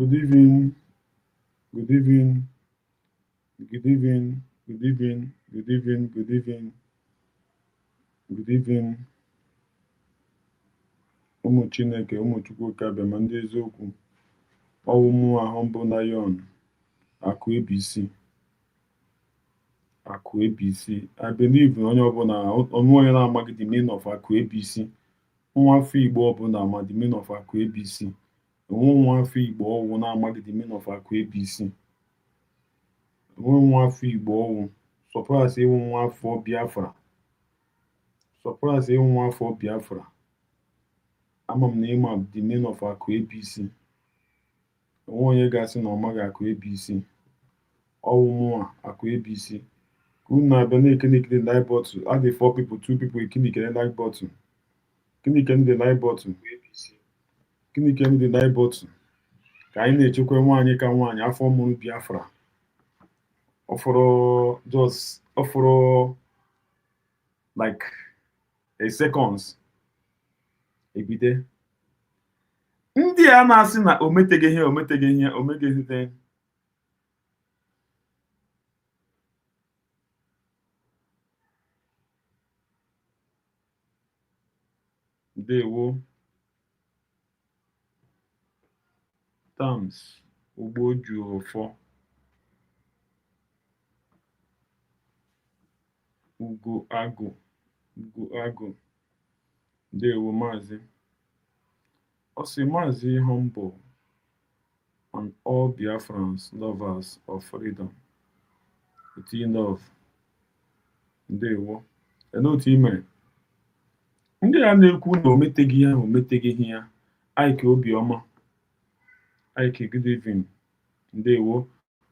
Good evening, good evening, good evening, good evening, good evening, good evening, good evening. Ụmụ Chineke, ụmụ Chukwuka bịa ma ndị eziokwu. Ọwụ mụ ahụ mbụ na yon akụ ABC. Akụ ABC. I believe na onye ọbụla onye na-amaghị the meaning of akụ ABC. Nwa afọ Igbo ọbụla ama the meaning of akụ ABC. Enwe nwa afọ Igbo ọwụ na-amaghị the meaning of akụ ABC. Enwe nwa afọ Igbo ọwụ surprise ịwụ nwa afọ Biafra. Surprise ịwụ nwa afọ Biafra. Ama m na ịma the meaning of akụ ABC. Enwe onye ga-asị na ọ maghị akụ ABC. Ọwụ mụnwa akụ ABC. Unu na-abịa na-ekenikere like button. Add the 4 people, 2 people ekenikere like button. Kenikere the like button. Kenikere the like button. Ka anyị na-echekwa nwaanyị ka nwaanyị afọ mụrụ Biafra. Ọfọrọ like a seconds. Ebide. Ndị a na-asị na o meteghị ihe o megeghị ihe. Ndewo. Tams Ugboju Ofo. Ugo Agụ. Ndewo Maazị. Ọ sị Maazị humble and all Biafrans lovers of freedom. With love. Ndewo. Otu i mere. Ndị a na-ekwu na o meteghị ya Ike Obiọma. Ike good evening. Ndewo.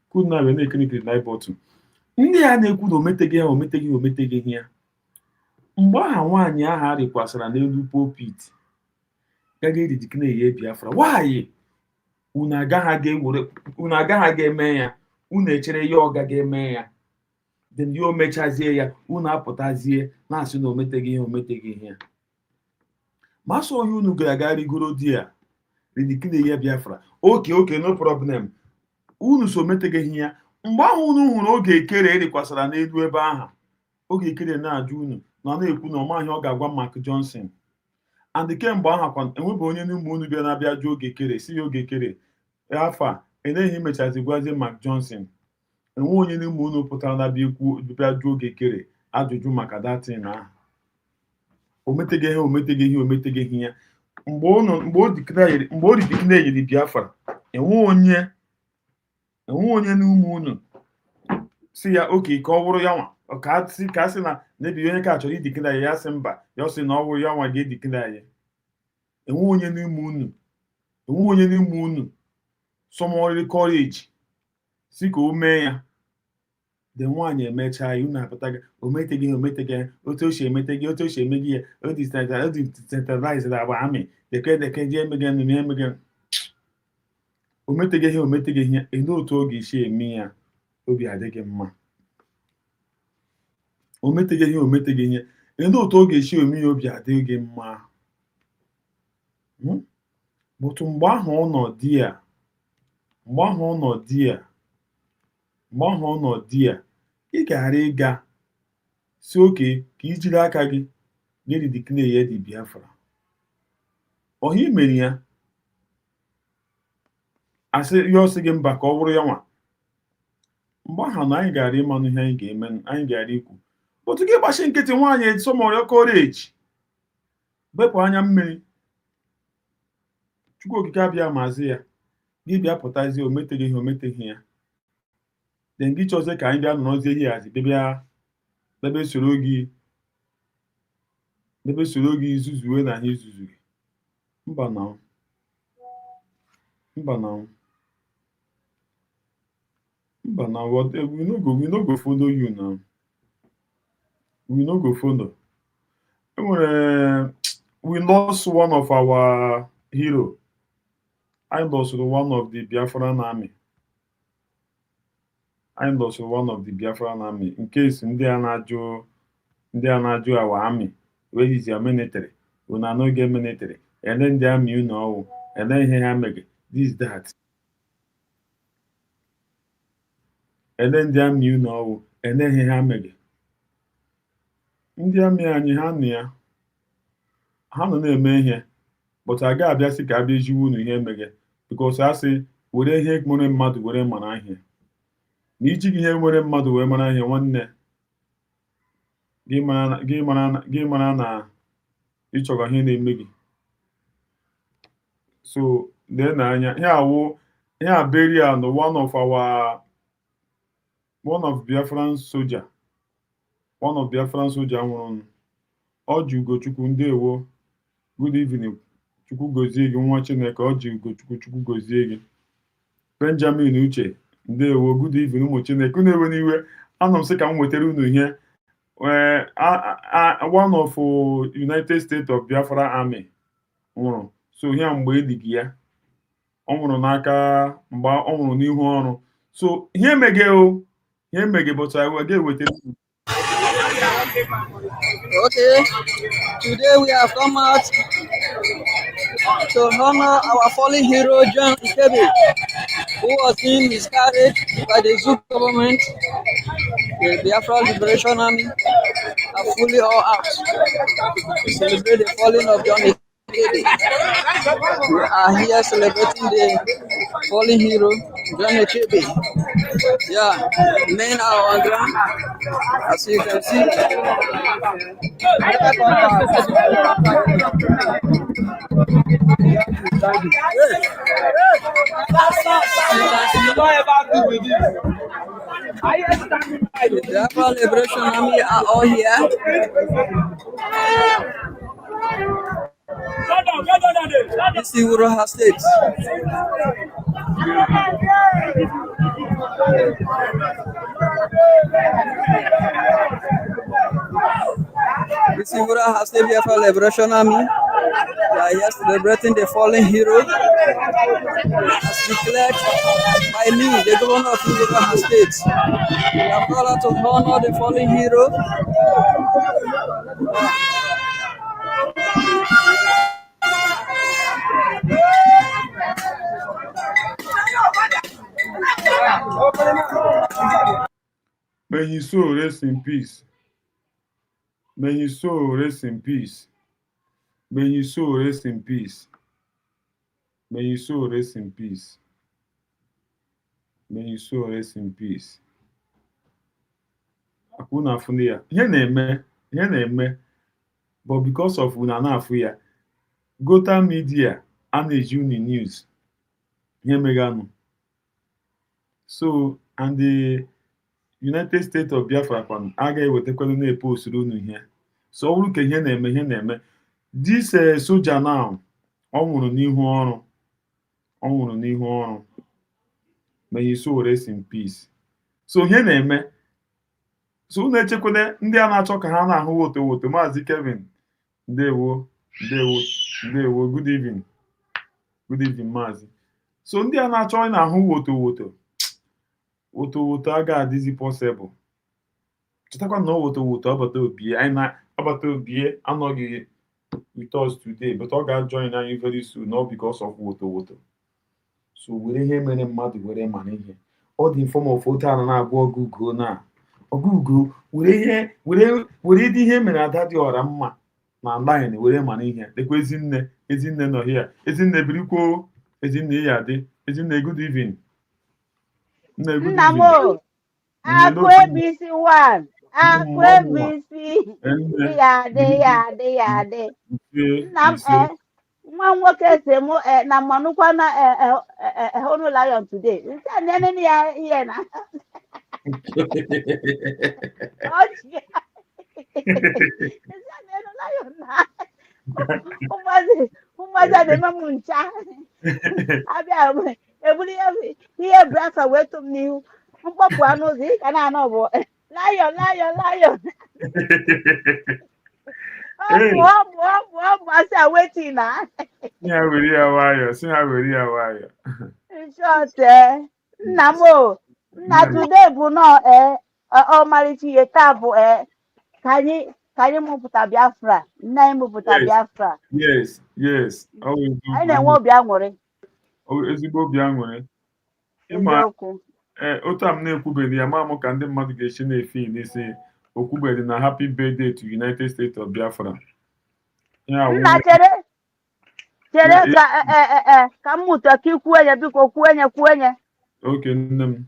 Kwuru na na-ekenikiri like button. Ndị a na-ekwu na o meteghị ya mgbe aha nwaanyị aha rịkwasara n'elu pulpit gaga eridikina ihe Biafra. Why? Unu agaghị eme ya. Unu echere ya ọ gaghị eme ya. Then ya o mechazie ya. Unu apụtazie na-asị na o meteghị ihe. Ma so onye unu ga-aga rigoro di ya ridikina ihe Biafra. Okay, no problem. Unu so meteghị ya. Mgbe ahụ unu hụrụ oge ekere erikwasara n'elu ebe aha. Oge ekere na-ajụ unu na-ekwu na ọmaghị ọ ga-agwa Mark Johnson. And kemgbe ahụ enwebe onye n'ụmụ unu bịa na-abịa jụ oge ekere si ya oge ekere afa eneghị mechazi gwazie Mark Johnson. Enwe onye n'ụmụ unu pụtara na-abịa jụ oge ekere ajụjụ maka datin ahụ. O meteghị ya. Mgbe o ridikina eyiri Biafra enwe onye n'ụmụ unu si ya oke ka ọ wụrụ ya nwa ka sị na nebi onye ka chọrọ idikina ya sị mba ya sị na ọ wụrụ ya nwa ga-edikina ya. Enwe onye n'ime unu sọmọrị courage si ka o mee ya. De nwaanyị emechaa ya unu apụtaghị o meteghị otu o si emeteghị ya o decentralized agba amị deke ji emeghị o meteghị ihe ene otu oge isi eme ya obi adịghị mma. O meteghị ihe ene otu oge isi eme ya obi adịghị mma. But mgbe ahụ ọ nọ di ya ị gara ịga si oke ka i jiri aka gị ga-eridikina ya dị Biafra. Ọha mere ya asị ya ọsị gị mba ka ọ wụrụ ya nwa. Mgbe ahụ na anyị gara ịmanụ ihe anyị ga-eme anyị gara ikwu otu gị gbachi nkịtị nwaanyị sọmọrịa courage bepụ anya mmiri. Chukwu okike abịa maazị ya gị bịa pụtazie o meteghị ya. Den gị chọzie ka anyị bịa nọrọzie ihe hazi bebe soro gị izuzuwe na ihe izuzughi. Mba na what we no go follow you now. We no go follow. We lost one of our hero. I lost one of the Biafran army. In case ndị a na-ajụ our army where is your military? Una no get military. And then the army unu ọwụ. And then ihe ha mege. This that. ene ndị amị unu ọwụ ene ihe ha mere. Ndị amị anyị ha nọ ya ha nọ na-eme ihe but a ga-abịa sị ka a bịa jiwe unu ihe mere because a sị were ihe nwere mmadụ were mara ihe na ijighị ihe nwere mmadụ wee mara ihe nwanne gị mara na ịchọrọ ihe na-eme gị. So lee n'anya ihe a burial no one of Biafran soldier nwụrụ. Ọ ji Ugochukwu ndewo, good evening, Chukwu gozie gị nwa Chineke. Ọ ji Ugochukwu, Chukwu gozie gị. Benjamin Uche ndewo, good evening ụmụ Chineke. Unu ewe n'iwe, anọ m sị ka m wetara unu ihe. One of United States of Biafra Army nwụrụ. So ihe a mgbe elighị ya, ọ nwụrụ n'aka mgbe ọ nwụrụ n'ihu ọrụ. So ihe mege but I will get with it. Okay, today we have come out to honor our fallen hero John Ikebe, who was being miscarried by the Zouk government. The Biafra Liberation Army are fully all out to celebrate the falling of John Ikebe. We are here celebrating the fallen hero John Ikebe. Yeah, men are on ground, as you can see. The Biafra Liberation Army are all here. This is Uroha State. This is Uroha State Biafra Liberation Army. They are here celebrating the fallen hero as declared by me, the governor of Uroha State. We are proud to honor the fallen hero. May his soul rest in peace. May his soul rest in peace. May his soul rest in peace. May his soul rest in peace. May his soul rest in peace. Akuna afụ ya. Ihe na-eme but because of una na-afụ ya, Gota media a na-eji unu news. Ihe meganụ. So, and the United States of Biafra agaghị ewetakwala na-eposturu unu ihe. So ọ bụrụ ka ihe na-eme this soldier now ọ nwụrụ n'ihu ọrụ. May his soul rest in peace. So ihe na-eme, so unu echekwala ndị a na-achọ ka ha na-ahụ woto Maazị Kevin ndewo, good evening Maazị. So ndị a na-achọ ị na-ahụ woto agaghị adịzi possible. Chetakwa na woto agbata obie anọghị with us today, but ọ ga-join anyị very soon, not because of woto. So were ihe mere mmadụ were mana ihe. Ọ dị form of otu a na-agwa ọgụgụ were dị ihe mere ada dị ọra mma na line were mana ihe. Lekwa Ezinne nọ here. Ezinne birikwo, Ezinne ya adị. Ezinne good evening. Namo, ABC 1, ABC, yade. Nwa nwoke si mụ na mmanụkwa na honu lion today. Nsa nene ya ihe na. Nsa nene lion na. Ụmụazị adịma m ncha. Abịa ebuli ihe Biafra wetu m n'ihu. Mkpọpụ anụ ụzọ ị ka na-anọ bụ lion. Ọ bụ asị aweti na. Si ha were ya nwayọ. Short, nna m nna today bụ nọ ọmarịcha ihe taa bụ ka anyị mụpụta Biafra. Nna anyị mụpụta Biafra. Yes. Anyị na-enwe obi aṅụrị. Ezigbo obi aṅụrị. Eziokwu. otu a m na-ekwubeghị ya ma mụ ka ndị mmadụ ga-esi na-efe n'isi okwubeghị na happy birthday to United States of Biafra. Ya nna wụ chere ya ka m mụta ka ikwuo ya biko kwuo nye oke nne m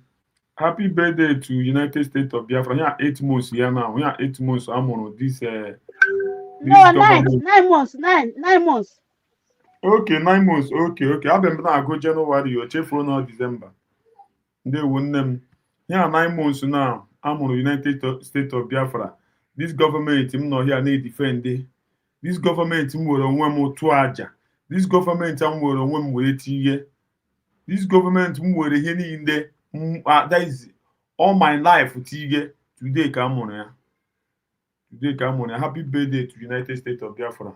happy birthday to United States of Biafra. Ya 8 months ya now. Ya 8 months amụrụ this no government. 9 months Okay, 9 months. Okay. Abịa m na-agụ Jenụwarị o chefuo na Disemba. Ndewo nne m. Ya 9 months now amụrụ United States of Biafra. This government m nọ here na-edefend. This government m were onwe m tụọ aja. This government m were onwe m were tinye. This government m were ihe niile that is all my life tinye. Today ka amụrụ ya. Today ka amụrụ ya. Happy birthday to United States of Biafra.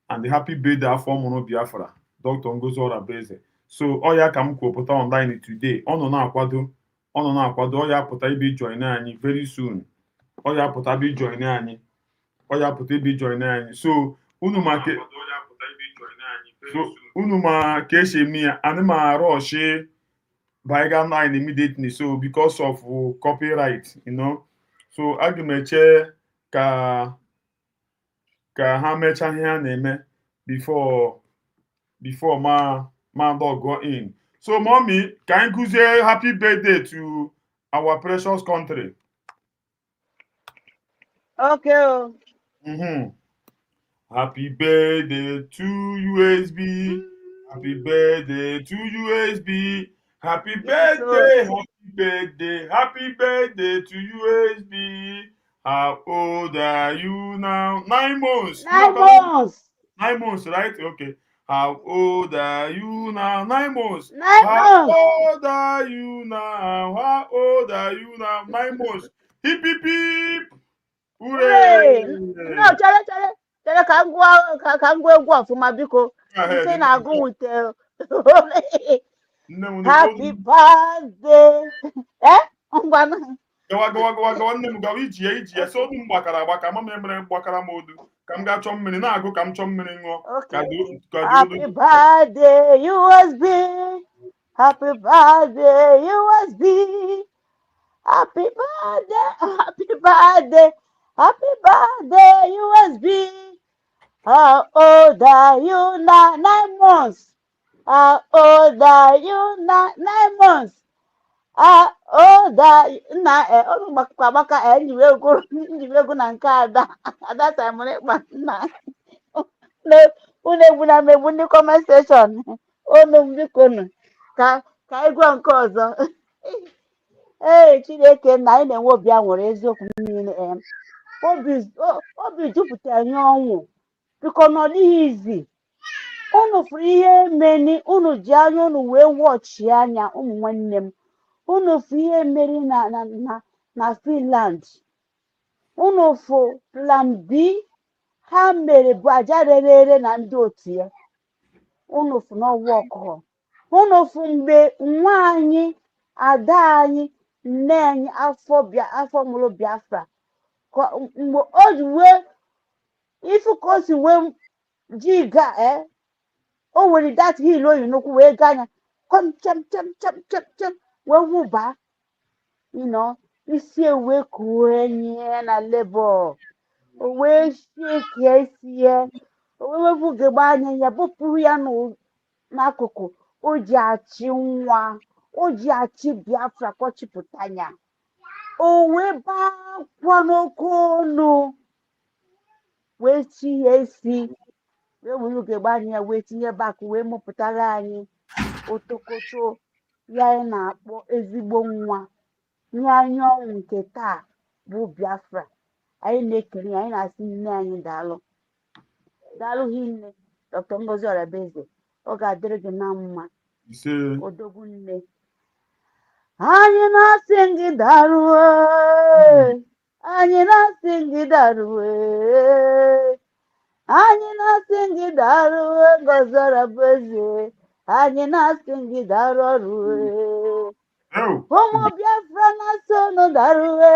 And the happy birthday afọ ọmụrụ Biafra, Dr. Ngozi Orabaeze. So ọ ya ka m kwupụta online today. Ọ nọ na-akwado ọ ya apụta ibe join anyị very soon. Ọ ya apụta ibe join anyị. So unu ma ka esi eme ya anyị ma rush by online immediately so because of copyright, So aga m eche ka ha mechaa ihe ha na-eme before ma log in. So mommy, ka anyị gụzie happy birthday to our precious country. okay Happy birthday to USB. Happy birthday to USB. Happy birthday to USB. How old are you now? 9 months. 9 months. 9 months, right? Okay. How old are you now? 9 months. 9 How months. old are you now? 9 months. Hip hip hip. Hooray! No, chere ka m gụọ egwu ọfụma biko. Nke na-agụ wute. Happy birthday. Ngwanụ. Gawa nne m gawa iji ya so olu m gbakara agbaka ma mere gbakara m odu ka m gaa chọọ mmiri na-agụ ka m chọọ mmiri ṅụọ. Happy birthday USB. Happy birthday USB. Happy birthday USB. How old are you now? 9 months. How old are you now? 9 months. How old are you now? Ọgbaka njiwe egwu na nke Ada Simon Ekpa nna. Unu egwu na megbu ndị comment section. Unu biko nụ ka egwu nke ọzọ. Ee Chineke na anyị na-enwe obi aṅụrị eziokwu niile. Obi jupụtara nye ọnwụ biko na ọ dịghị izi. Unu fụrụ ihe meni unu ji anya unu wee wọchie anya ụmụ nwanne m. Unu fụ ihe meri na Finland. Unu fụ plan B ha mere bụ aja rere ere na ndị otu ya. Unu fụ n'ọwa ọkụ. Unu fụ mgbe nwa anyị ada anyị nne anyị afọ mụrụ Biafra mgbe o ji wee ifu ka o si wee ji ga o were dat hill oyi n'ụkwụ wee gaa anya kom chem wee wụba isi wee kuo enyi ya na Labour o wee shekie isi ya o wee wepụgebe anya ya bupụrụ ya n'akụkụ o ji achị nwa o ji achị Biafra kọchipụta anya o wee baa akwa n'oke ọnụ wee chi ya isi wee were ugegbe anya ya wee tinye bak wee mụpụtara anyị otokoto ya anyị na-akpọ ezigbo nwa nye anyị ọnwụ nke taa bụ Biafra. Anyị na-ekele ya, anyị na-asị nne anyị daalụ hinne Dr. Ngozi Orabaeze, ọ ga-adịrị gị na mma odogwu nne. Anyị na-asị gị daruo, anyị na-asị gị daruo, anyị na-asị gị daruo Ngozi Orabaeze, anyị na-asị gị daru ọrụ ụmụ Biafra na-asị unu daruo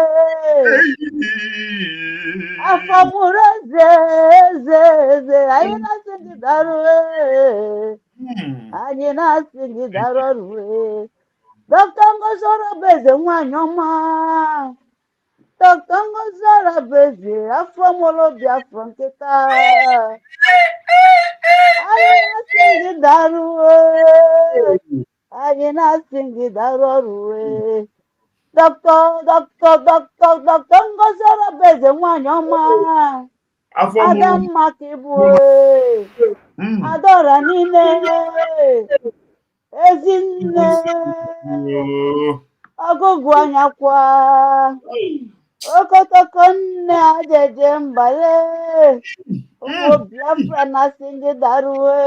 afọ mụrụ eze anyị na-asị gị daruo anyị na-asị gị daru ọrụ Dr. Ngozi Arabeze nwanyị ọma. Dr. Ngozi Arabeze afọ mụrụ Biafra nkịta. Anyị na-asị gị daruwe. Anyị na-asị gị daru ọrụwe. Dr. Ngozi Arabeze nwanyị ọma. Adamma ka ịbụ Adora niile. Ezinne. Ọgụgụ anya kwa. Okotoko nne ajeje mbale. Ụmụ Biafra na-asị ndị daruwe.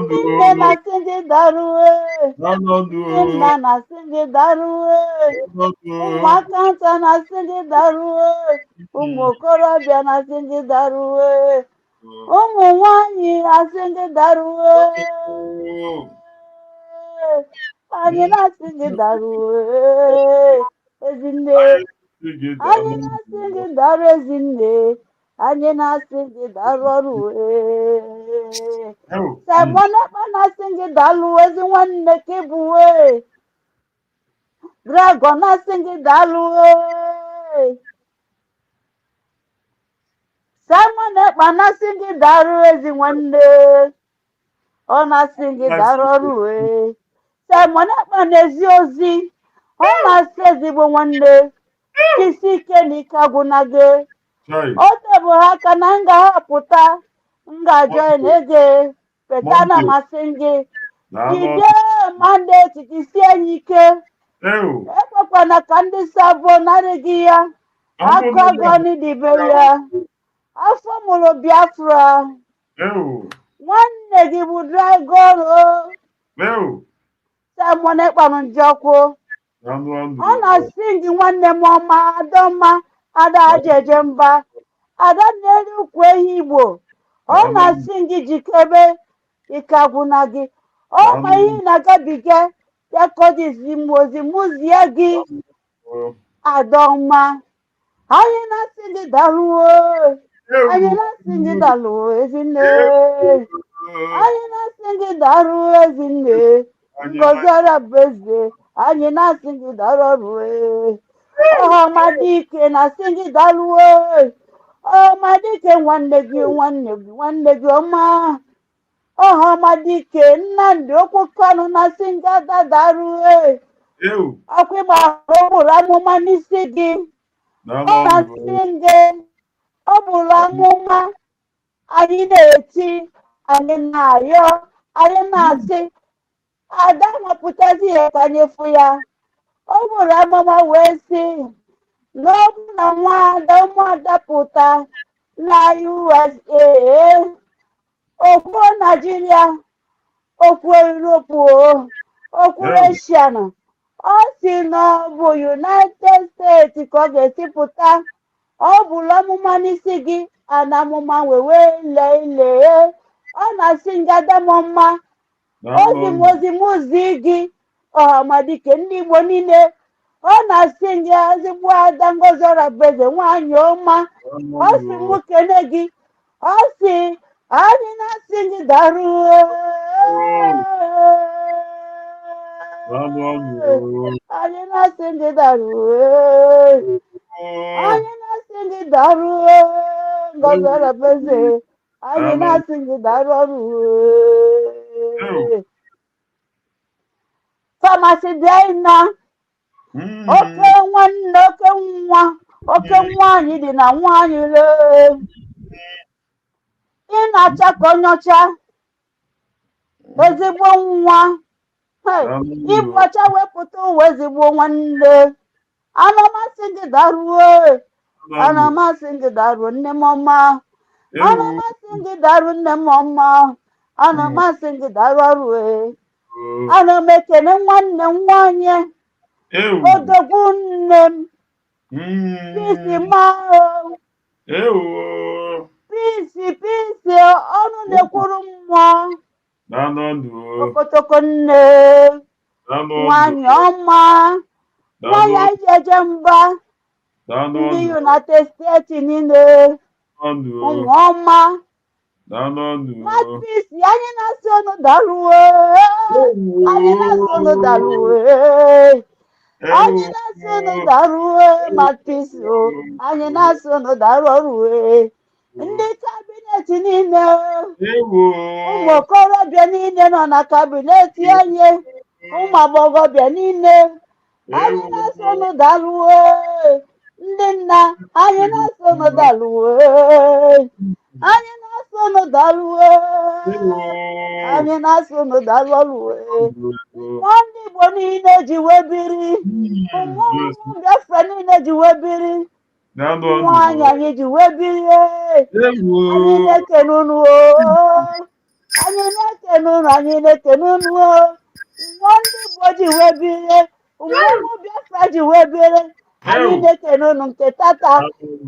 Ndị nne na-asị ndị daruwe. Ndị nna na-asị ndị daruwe. Ụmụaka nta na-asị ndị daruwe. Ụmụ okorobịa na-asị ndị daruwe. Ụmụ nwanyị na-asị ndị daruwe. Anyị na-asị gị daruwe. Ezinne. Anyị na-asị gị daru ezinne. Anyị na-asị gị daru ọrụwe. Simon Ekpa na-asị gị dalu ezi nwanne ka ịbụwe. Dragon na-asị gị daluwe. Simon Ekpa na-asị gị daru ezi nwanne. Ọ na-asị gị daru ọrụwe. Simon Ekpa na-ezi ozi. Ọ na-asị ezigbo nwanne. Isi ike na ike agwụna gị. O tebụ ha aka na m ga-ahapụta. M ga-ajoin ege. Peta na amasị gị. Jide mandate jisie ya ike. Ekwekwana ka ndị sabo narị gị ya. Akụ agụ n'idibe ya. Afọ mụrụ Biafra. Nwanne gị bụ Dragon. Simon Ekpa njọkụ. Ọ na-asị gị nwanne m ọma Adọma Ada ajeje mba. Ada na-eri ukwu ehi Igbo. Ọ na-asị gị jikebe ike agwụna gị. Ọ ma ihe na-agabiga ya kọdizi ozi mụzie gị Adọma. Anyị na-asị gị daruo. Anyị na-asị gị daruo ezinne. Anyị na-asị gị daruo ezinne. Ngozi Arabeze. Anyị na-asị gị daru ọrụwe. Ọhamadike na-asị gị daruwe. Ọhamadike nwanne gị ọma. Ọhamadike Nnamdi Okwu Kanu na-asị gị ada daruwe. Ọkwa ịgba okpuru amụma n'isi gị. Ọ na-asị gị ọ bụrụ amụma anyị na-eti, anyị na-ayọ, anyị na-asị Ada nwapụtazi ya ka anyị fụ ya. Ọ bụrụ amụma wee sị na ọ bụ na nwada ụmụada pụta na USA, okwu Nigeria, okwu Europe, okwu Asian. Ọ sị na ọ bụ United States ka ọ ga-esi pụta. Ọ bụrụ amụma n'isi gị ana amụma wee lee. Ọ na-asị ngada m mma. Ozi gị Ọhamadike ndị Igbo niile. Ọ na-asị gị ezigbo Ada Ngozi Arabeze nwanyị ọma. Ọ sị m kene gị. Ọ sị anyị na-asị gị daruo. Anyị na-asị gị daruo. Anyị na-asị gị daruo. Ngozi Arabeze. Anyị na-asị gị daru ọrụwe. Famasi Daina. Oke nwanne oke nwa. Oke nwaanyị dị na nwaanyị lee. Ị na-acha ka onyocha. Ezigbo nwa. Ịbọcha wepụta uwe ezigbo nwanne. Ana masị gị daruo. Ana masị gị daruo nne m ọma. Ana masị gị daru nne m ọma. Ana masị gị daru ọrụwe. Ana m ekene nwanne m nwanyị. Odogwu nne m. Pisi mao. Pisi ọnụ na-ekwuru mmụọ. Okotoko nne. Nwanyị ọma. Nwanyị ijeje mba. Ndị United States niile. Ụmụ ọma. Mouthpiece, anyị na-asụ ọnụ daruwe. Anyị na-asụ ọnụ daruwe. Anyị na-asụ ọnụ daruwe. Mouthpiece, anyị na-asụ ọnụ daruwe. Ndị kabinet niile, ụmụ okorobịa niile nọ na kabinet anyị, ụmụ agbọghọbịa niile, anyị na-asụ ọnụ daruwe. Ndị nna, anyị na-asụ ọnụ daruwe. Anyị na-asụ ọnụ daruwe. Anyị na-asụ ọnụ daruwe. Nwa ndị Igbo niile ji wee biri. Ụmụ Biafra niile ji wee biri. Nwaanyị anyị ji wee biri. Anyị na-ekene unu. Anyị na-ekene unu. Anyị na-ekene unu. Nwa ndị Igbo ji wee biri. Ụmụ Biafra ji wee biri. Anyị na-ekene unu nke tata.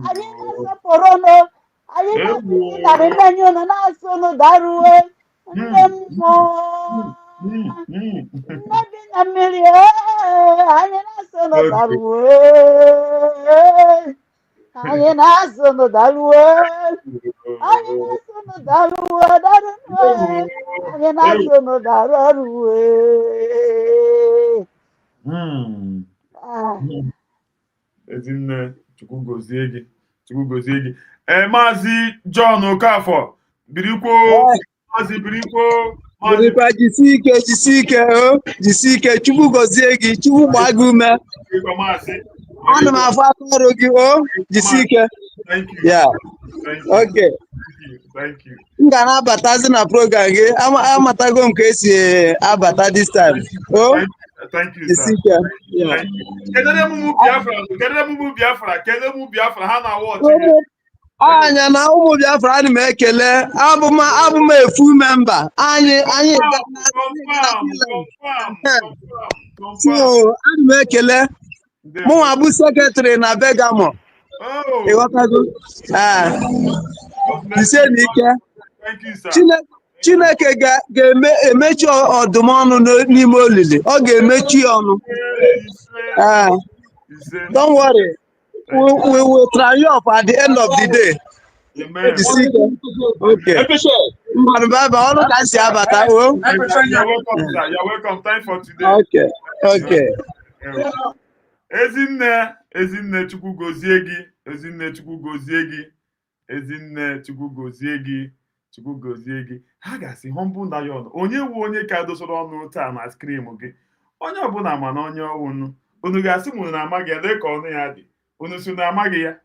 Anyị na-asọpụrụ unu. Anyị na-asị narị mmanya unu na-asụ unu daruwe. Nne mmụọ. Nne bi na mmiri. Anyị na-asụ unu daruwe. Anyị na-asụ unu daruwe. Anyị na-asụ unu daruwe. Daruwe. Anyị na-asụ unu daruwe. Ezinne, Chukwu gozie gị. Chukwu gozie gị. Maazị John Okafor, birikwo. Maazị birikwo. Birikwa, jisi ike, Chukwu gozie gị, Chukwu gbaa gị ume. Ana m afọ aka ọrụ gị, jisi ike. Yeah. Okay. Thank you. M ga na-abatazi na program gị, amatago m ka esi abata this time. Thank you, jisi sir. ike. Yeah. Kedụ emume Biafra ha na-awọchi. Anya na ụmụ Biafra ana m ekele, abụ m efu memba anyị so ana m ekele mụnwa bụ sekretrị na Begamo. Ịghọtago? Ise n'ike. Chineke ga-emechi ọdụm ọnụ n'ime olili. Ọ ga-emechi ọnụ. Don't worry. We will triumph at the end of the day. Amen. Okay. You're welcome, sir. You're welcome. Time for today. Okay. Ezinne Chukwu gozie gị. Ezinne Chukwu gozie gị. Ha ga-asị humble lion. Onye wu onye ka dosoro ọnụ taa na skrim gị. Onye ọbụla ma na onye ọwụnụ. Unu ga-asị m na amaghị ya lee ka ọnụ ya dị. Unu si na amaghị ya.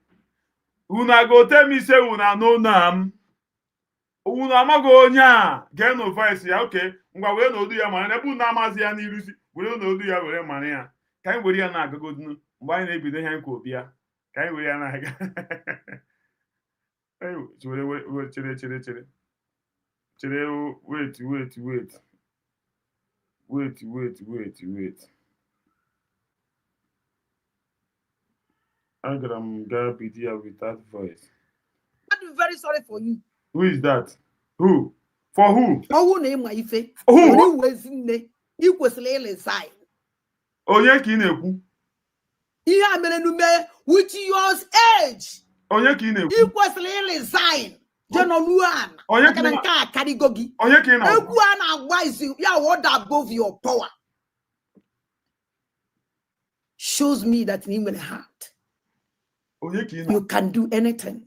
Unu agote m ise unu anụ na m. Unu amaghị onye a geenụ voice ya. Oke, ngwa were n'odu ya mara ebe unu amazi ya n'iruzi were n'odu ya were mara ya. Ka anyị were ya na-agagodunu mgbe anyị na-ebido ihe anyị kwa obi ya. Ka anyị were ya na-aga. Wait. Agara m gaa bido with that voice. I'm very sorry for you. Who is that? Who? For who? Ọwụ na ịma ife. Who? Onye wezi nne, ị kwesịrị ịresign. Onye ka ị na-ekwu? Ihe a mere nume with your age. Onye ka ị na-ekwu? Ị kwesịrị ịresign. Jenoluan. Onye ka nke a karịgo gị. Onye ka ị na-ekwu? Egwu a na-agba isi ya what above your power. Shows me that in your heart. You can do anything.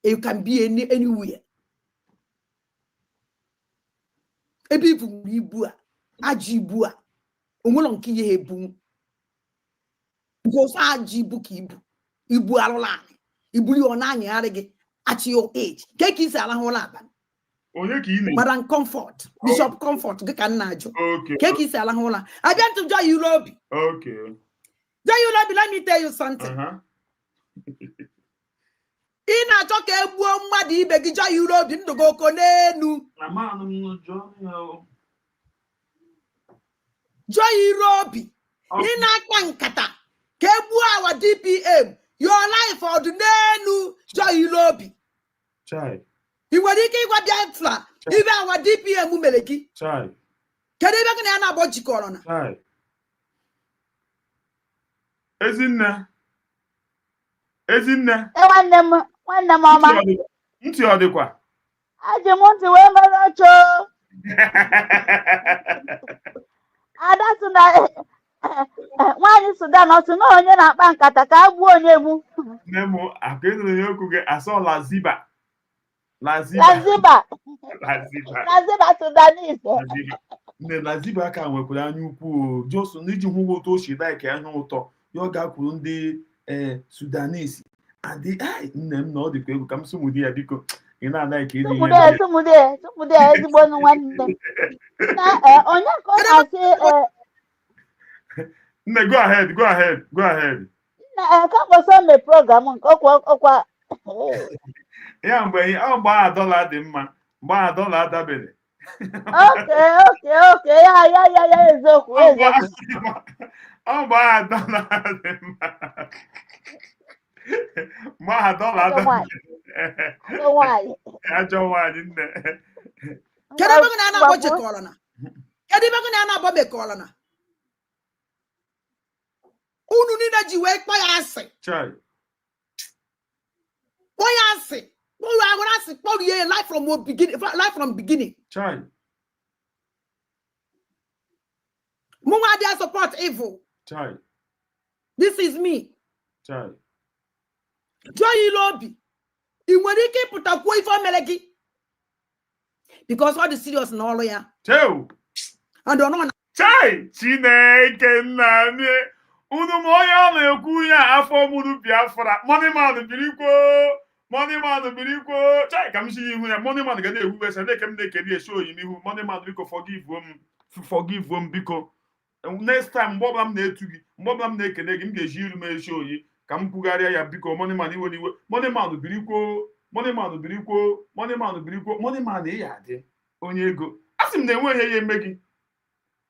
You can be anywhere. Ebibu ibua, ajibua, umulon kiye ebu. Because ajibu kibu, ibu alolani, ibu yonani arege at your age. Keki is alahola. Madam Comfort, Bishop Comfort, Gekanajo. Okay. Keki is alahola. I went to join Europe. Okay. Join Europe, let me tell you something. Ị na-achọ ka egbuo mmadụ ibe gị jọ Europe ndụ gị oko n'enu. Jọ Europe. Ị na-akpa nkata ka egbuo awa DPM. Your life ọdụ n'enu jọ Europe. Ị nwere ike ịgwa Biafra ibe awa DPM mere gị. Kedu ebe gị na ya na-abọ jikọrọ na? Ezinne. Nwanne m ọma. Ntị ọ dịkwa? Ajimunti we maracho. Ada suna nwanyị Sudan ọsụ na onye na-akpa nkata ka agbuo onye mu. Nemo akenu yoku ge aso Laziba. Laziba Sudanese. Laziba. Nne Laziba ka nwekwara anya ukwu Johnson n'iji hụ otu o si like anya ụtọ ya ọ ga-kwuru ndị Sudanese adị nne m na ọ dịkwa egwu ka m sụmụdi ya biko ị na-anaghị ka iri ihe Sumude ezigbo nwanne. Na onye ka ọ na-asị nne go ahead na ka kwụsị me program nke ọkwa ya mgbe gbaa $1 dị mma gbaa $1 adabere okay ya eziokwu ọ gbaa $1 dị mma gbaa $1 adabere ajọ nwaanyị nne kedu ebe na na-abọ jekọrọ na kedu ebe na na-abọ mekọrọ na unu niile ji wee kpọ ya asị chai kpọ ya asị kpọrọ agwara asị kpọrọ ya life from beginning chai mụnwa dị support evil chai this is me chai jụọ ya ile obi ị nwere ike ịpụta kwuo ife o mere gị because ọ dị serious na ọrụ ya cheu and ọ nọ na chai Chineke nna m unu ma onye ọ na-ekwu ya afọ mụrụ Biafra money man birikwo chai ka m si ihu ya money man ga na-ewu ese na-eke m na-ekeri esi oyi n'ihu money man biko forgive m biko next time mgbe ọbụla m na-etu gị mgbe ọbụla m na-ekele gị m ga-eji iru m esi oyi ka m kwugharịa ya biko money man iwe n'iwe money man ị ya adị onye ego asị m na enweghị ya eme gị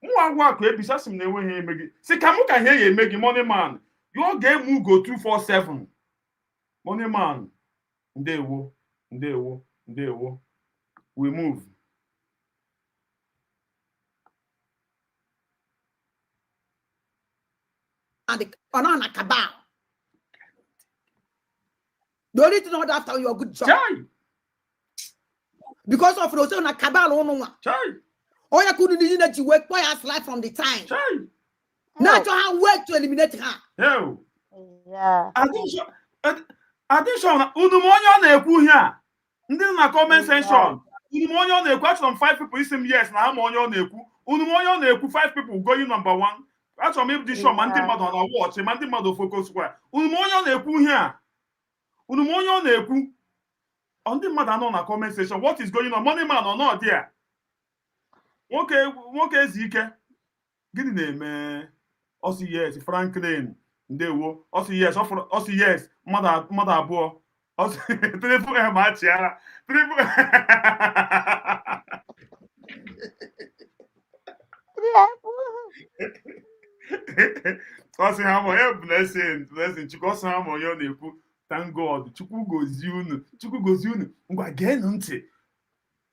nwa ngwa akụ ebisi asị m na enweghị ya eme gị si ka mụ ka ihe ya eme gị money man ya ọ ga-eme ugo 247 money man ndewo we move ọ nọ na cabal the only thing not after your good job chai because of Rose na cabal ụnụ nwa chai onye ka unu niile ji wee kpọ ya life from the time chai na-achọ ha way to eliminate ha hell yeah. addition unu m onye ọ na-ekwu ihe a ndị na comment section unu m onye ọ na-ekwu achọrọ m 5 people isi m yes na ha ma onye ọ na-ekwu unu m onye ọ na-ekwu 5 people going number 1 achọrọ m ịdị sure ma ndị mmadụ na watch ma ndị mmadụ focus kwa unu m onye ọ na-ekwu ihe a unu m onye ọ na-ekwu ndị mmadụ anọ na comment section what is going on money man or not there nwoke ezi ike gịnị na-eme ọsị yes Franklin ndewo ọsị yes mmadụ abụọ ọsị telefon ma achịara ọsị ha ma blessing chukwu ọsị ha ma onye ọ na-ekwu thank God chukwu gozie unu ngwa geenụ ntị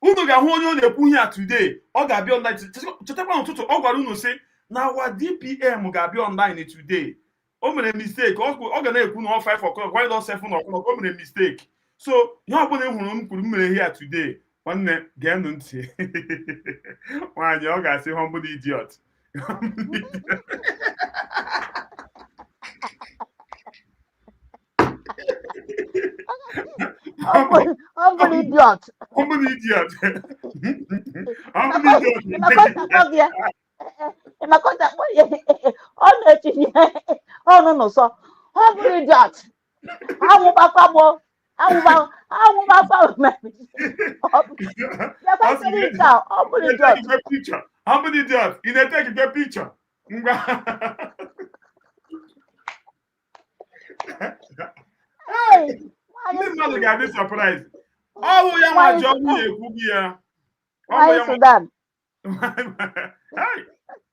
unu ga-ahụ onye ọ na-ekwu ihe a today ọ ga-abịa online chetakwa n'ụtụtụ ọ gwara unu sị na wa DPM ga-abịa online today o mere mistake ọ ga na-ekwu na 5 o'clock why not 7 o'clock o mere mistake so ihe ọbụla ị hụrụ m kwuru m mere ihe a today nwanne geenụ ntị nwaanyị ọ ga-asị humble idiot Humble idiot. Ọ na-etinye ọnụ n'ụsọ humble idiot. Anwụgbakwa humble idiot. Ị na-eteki gị picture ngwa ndị mmadụ ga-adị surprise ọwụ ya nwa ji ọnwụ na-ekwu gị ya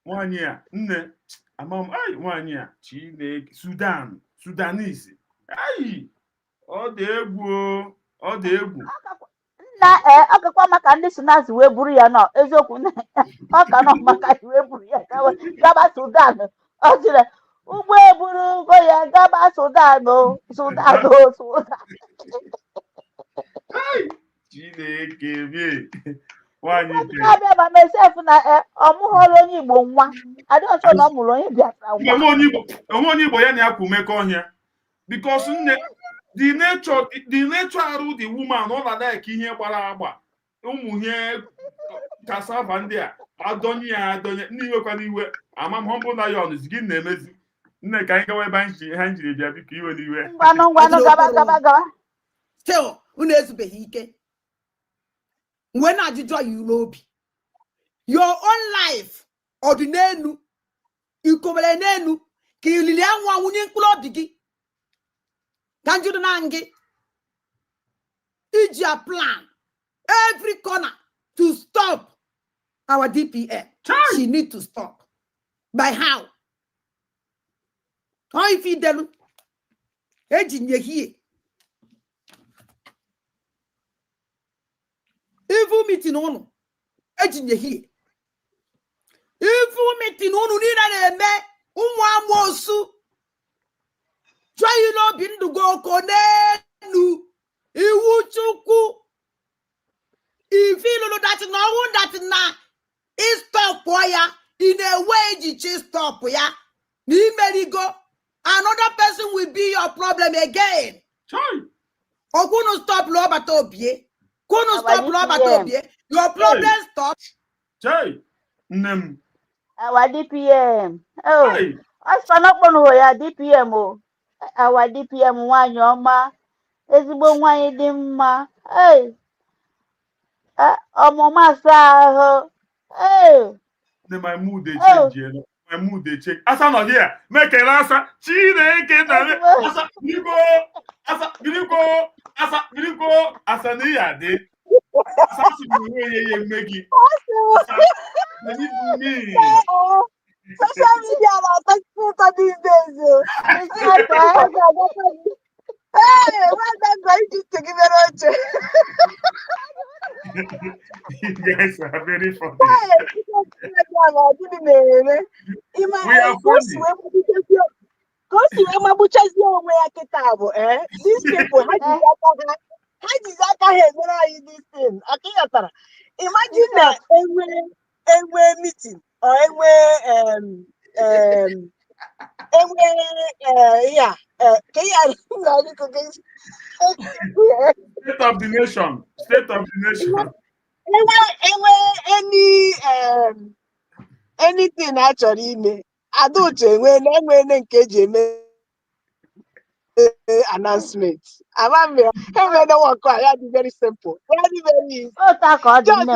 nwaanyị a nne amam nwaanyị a Chineke Sudanese ọ dị egwu nna ọkakwa maka ndị Sudanese wee buru ya nọ eziokwu ọ ka nọ maka wee buru ya gaba Sudan ọ sịrị ụgbọ eburu ugo ya gaba Sudan. What about myself na ọmụghọrọ onye Igbo nwa. I don't know na ọ mụrụ onye Biafra nwa. onye Igbo ya na ya kwụ mekọ ọhịa because the nature arụ the woman ọ na-like ihe gbara agba ụmụ ihe cassava ndị a adọnye ya adọnye ndị iwekwana iwe amam humble lion gị na-emezi nne ka anyị gawa ebe ha njiri bịa biko iwe n'iwe Ngwanụ gaba. Still, unu ezubeghị ike. Mgbe na-ajụjụ ya n'obi. Your own life ọ dị n'enu ikobere n'enu ka ilili anwụ anwụnye mkpụrụ obi gị ka njụrụ na gị iji a plan every corner to stop our DPM. She need to stop. By how? How if you do? Ejinye here. Evil meeting on. Ejinye here. Evil meeting on nina eme umwamosu. Try no bindu go konenu. Iwuchuku. If you know that no one that na is stop ya in a way you just stop ya. Ni go. Another person will be your problem again. Or couldn't stop Lobatobie. Couldn't stop Lobatobie. Your problem stop. Our DPM. Oh, I stand up on where DPM. Oh, our DPM one your ma. Ezigbo nwanyị dị mma. Hey. Ọmụma saa ahụ. My mood they change. My mood they change. Asa no here. Make a asa. Chineke na asa biligo. Asa ni ya de. Asa si mo ye megi. Me. Social media are talking these days. Hey, what's that going to give it out? You guys are very funny. We are funny. These people, how does that this thing? Imagine that every meeting or State of the nation. Anything actually I don't when announcement. Very simple. Very easy. Just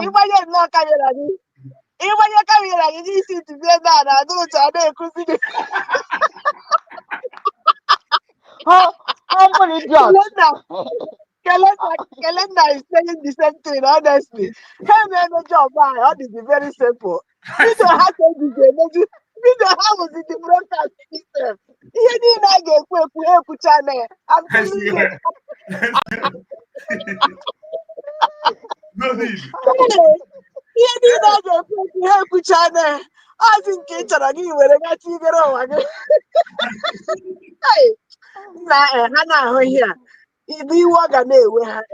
you see together I don't Humble idiot. Calendar is saying the same thing, honestly. Hey, man, the job, all this is very simple. You don't have to do it. You don't have to the broadcast system. You need not get quick channel. I'm telling you. No need. You need not get quick channel. I think it's a new way to get over. Hey, Hannah, here. If you walk a day with her,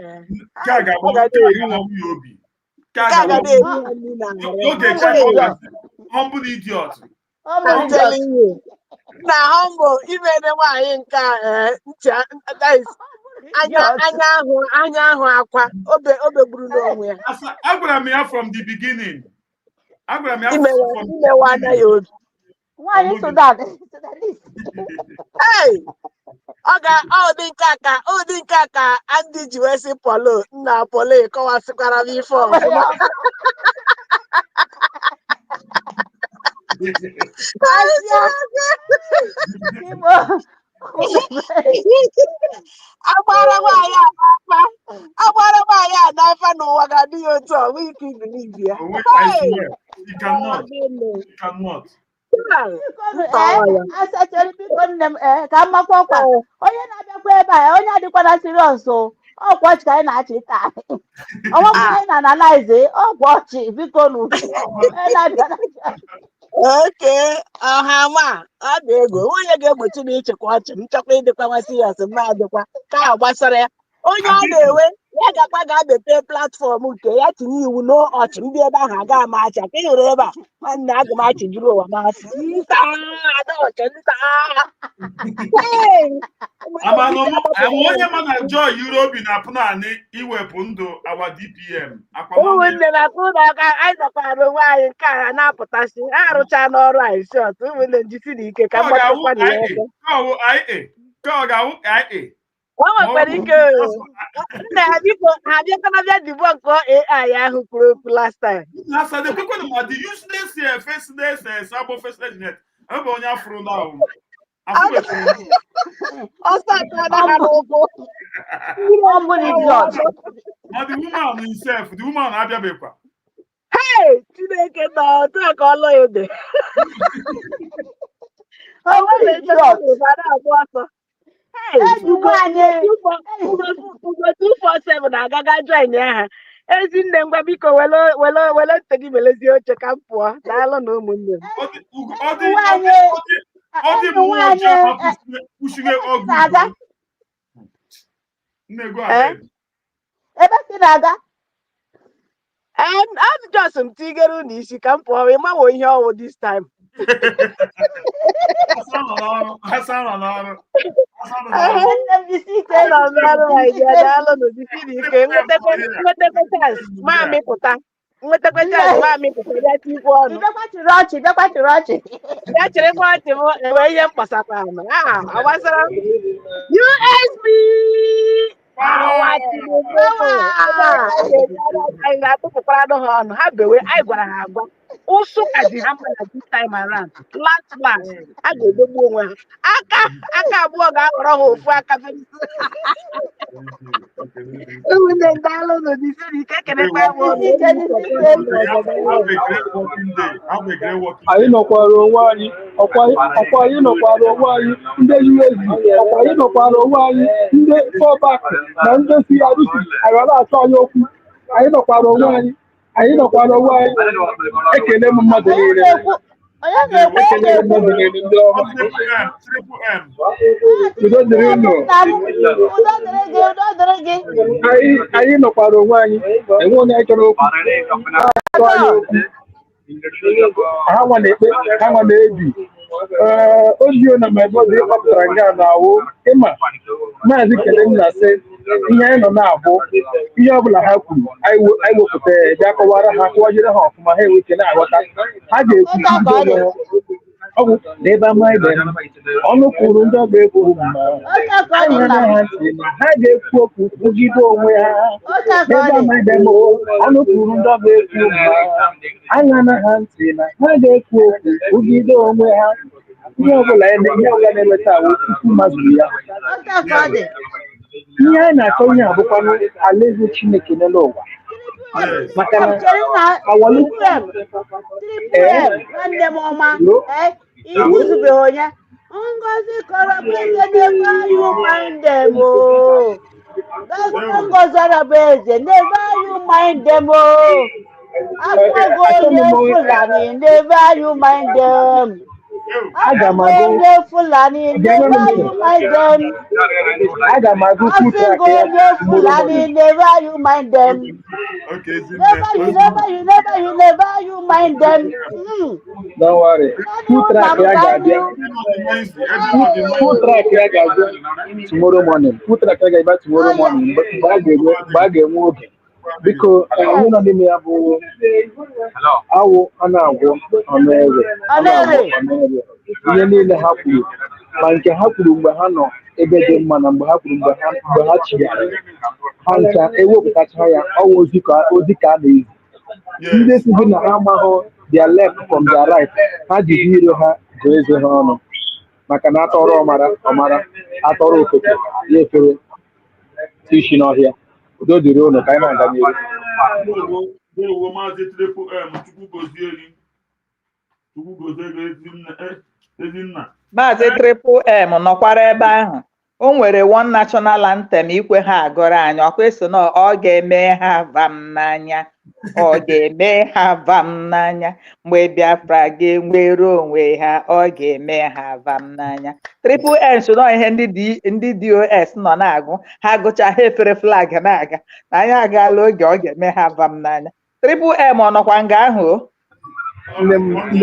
humble idiot. I'm telling you. Now, humble, even the one that is Anya from the beginning. Why are you so that? Hey! Oh, the kaka, and did you say Polo? Na Pole, come as before. He cannot. Asachara biko nne m ka m makwa onye na-abịakwa ebe a onye adịkwana serious o ọkwa ọchị ka anyị na-achị taa ọnwakwa anyị na-analize ọkwa ọchị biko nu Okay, ọhama ọ dị ego onye ga-egbochi na ịchịkwa ọchị m chọkwa ịdịkwa nwa serious mma adịkwa ka a gbasara ya onye ọ na-ewe ya gakwa ga-amepe platfọm nke ya tinye iwu n'ọchị ndị ebe ahụ aga ama acha ka ị hụrụ ebe a nwanne aga m achị juru ụwa masị nta ada ọchị nta onye ma na Joy Europe na Punani iwepụ ndụ awa DPM ụmụnne na-akụ n'aka anyị nọkwara onwe anyị nke a na-apụtasị arụcha n'ọrụ anyị shọt ụmụnne njisi na ike ka mgbatịkwa na ya eke o nwekwara ike nna ya biko ha bịakwana bịa dibo nke AI ahụ kwuru okwu last time onye afụrụ na ọsọ atụrụ ha n'ụkwụ the woman himself, the woman abịabekwa. Hey, Chineke nọ otu a ka ọlọ ya ode. Ugo 247 na-agaga join ha. Ezinne ngwa biko wele ntị gị melezie oche ka m pụọ daalụ na ụmụnne m. Ọ dị mmụọ oche kwụsịrị ọgụ nne go ahead. Ebe si na-aga just m tigere n'isi ka m pụọ wee manwe ihe ọwụ this time. USB ha bewe anyị gwara ha agwa ụsụ kazi ha mana this time around last a ga-edogbu onwe ha aka abụọ ga-aghọrọ ha ofu aka ụmụnne ndị alụ n'odisi na ike kelekwa anyị nọkwara onwe anyị ọkwa anyị nọkwara onwe anyị ndị USD ọkwa anyị nọkwara onwe anyị ndị fọbak na ndị si arụsi aghara atụ anyị okwu anyị nọkwara onwe anyị ekele m mmadụ niile ekele m mmadụ niile ndị ọma udo dịrị unu anyị nọkwara onwe anyị enwe onye anyị chọrọ okwu ha nwa na-ekpe ha nwa na-ebi ojio na mebọdụ ịkpọpụtara nga na-awụ ịma maazị kele m na-asị ihe anyị nọ na-abụ ihe ọbụla ha kwuru anyị wepụta bịa kọwara ha kọwajere ha ọfụma ha enweke na-aghọta ha ga-ekwu ọgwụ na ebe amaghị be ha ọnụ kwuru ndị ọba ekwu ma anya na ha ntị na ha ga-ekwu okwu kwugide onwe ha n'ebe amaghị be ma ọnụ kwuru ndị ọba ekwu ma anya na ha ntị na ha ga-ekwu okwu kwugide onwe ha ihe ọbụla na-enweta ahụ tupu mmadụ ya ihe anyị na-achọ ihe abụkwanụ alaeze Chineke n'elu ụwa maka na nwanne m ọma ikwuzubeghị onye ngozi kọrọ bụ eze n'ebe anyị mindem ngozi ọrọbụ eze n'ebe anyị mindem akwago onye Fulani n'ebe anyị mindem onye Fulani n'ebe anyị mindem aga m agụ Afigo onye Fulani n'ebe anyị mindem never you mind them. Don't worry. Food track tomorrow morning. Food track tomorrow morning. Bag because you know me abu awo ana agwo onere ihe niile ha kwuru ma nke ha kwuru mgbe ha nọ ebe dị mma na mgbe ha kwuru mgbe ha chigara ha ncha ewepụtacha ya ọwụ ozi ka a na-ezi ndị si na ha amaghị their left from their right ha ji iro ha gụọ eze ha ọnụ maka na atọrọ ọmara atọrọ ofeke ya efere isi n'ọhịa udo dịrị ụlọ ka anyị na-aga n'ihu Maazị Triple M nọkwara ebe ahụ o nwere one national anthem ikwe ha agụrụ anyị ọkwa eso na ọ ga-eme ha vam n'anya ọ ga-eme ha vam n'anya mgbe Biafra ga-enwere onwe ha ọ ga-eme ha vam n'anya triple N so na ihe ndị DOS nọ na-agụ ha gụcha ha efere flag na-aga na anyị agaala oge ọ ga-eme ha vam n'anya triple M ọ nọkwa nga ahụ nne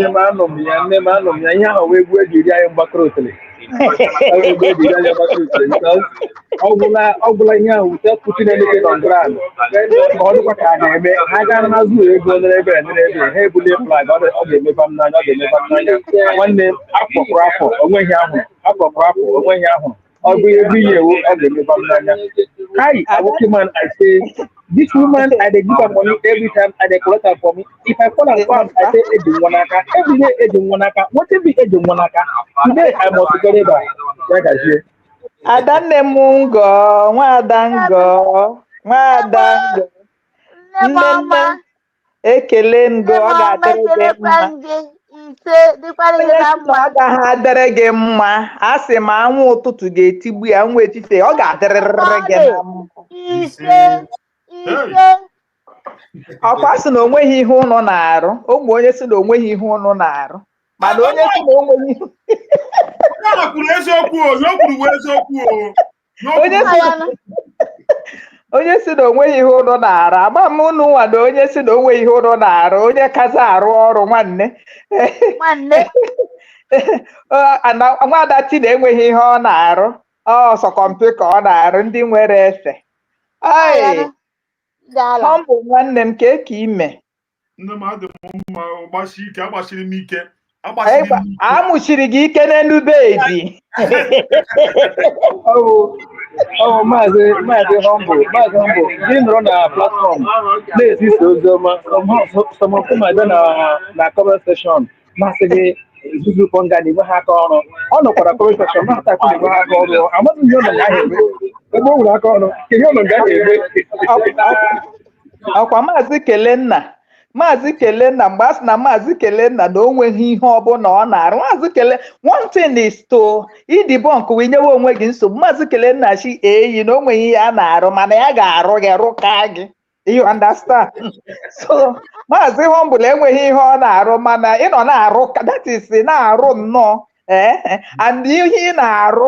m anọ m ya ihe ahụ wee egwu eji iri anyị mgbakọrọ otele ọgwụla ihe ahụ wute putin eleke nọ grand ka ọ dịkwa ka a ga-eme ha gaa n'azụ ego n'ebe ha ebulie flag ọ ga-emeba m n'anya nwanne akpọkpụrụ afọ onweghị ahụ ọ bụ ebe ihe ewu ọ ga-emeba m n'anya hi aboki man I say this woman I dey give her money every time I dey collect her for me if I call am come I say eji nwanaka every day eji nwanaka wetin be eji nwanaka today I must get it back ya gazie adanne m ngọ nwada nne ekele ngo ọ ga-adịrị gị mma ọ gaghị adịrị gị mma a sị ma anwụ ụtụtụ ga-etigbu ya nwa etiti ọ ga-adịrịrị gị na mma ọkwa sị na onweghị ihe ụnụ na-arụ ụmụ onye sị na onweghị ihe ụnụ na-arụ mana onye sị na onweghị onye si na onweghị ihe ụnụ na-arụ agba m ụnụ nwa na onye si na onweghị ihe ụnụ na-arụ onye kaza arụ ọrụ nwanne nwadati na-enweghị ihe ọ na-arụ ọsọ kọmputa ọ na-arụ ndị nwere efe ọ bụ nwanne m ka ime amụchiri gị ike n'elu bedi maazị humble gị nọrọ na platfọm na-ezisa oziọma sọmọkụmada na comment section masị gị zuzukọ nga na igwe ha aka ọrụ ọ nọkwara comment section matakwu na igwe ha aka ọrụ amaghị ihe ọnọ gaghị eme ebe o nwere aka ọrụ ka ihe ọnọ gaghị eme ọkwa maazị Kelenna mgbe a sị na maazị Kelenna na o nweghị ihe ọbụla ọ na-arụ maazị Kele one thing is to idibonk wee nyewe onwe gị nsogbu maazị Kelenna chi eyi na o nweghị ihe a na-arụ mana ya ga-arụ gị rụka gị you understand so maazị Humble enweghị ihe ọ na-arụ mana ị nọ na-arụ that is na-arụ nnọọ and ihe ị na-arụ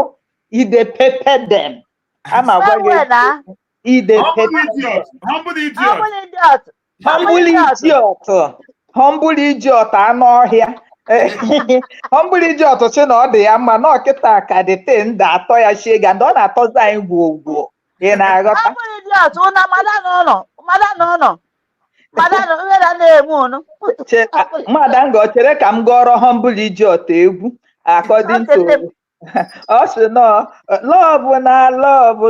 ide pepe dem ama gwa gị ide pepe humble idiot anụ ọhịa humble idiot chi na ọ dị ya mma na ọkịta ka dị tenda atọ ya chie ga ndị ọ na-atọzi anyị gwogwo ị na-aghọta mmadụ ngo chere ka m gụọrọ humble idiot egwu according to ọ sị nọ lọvụ na lọvụ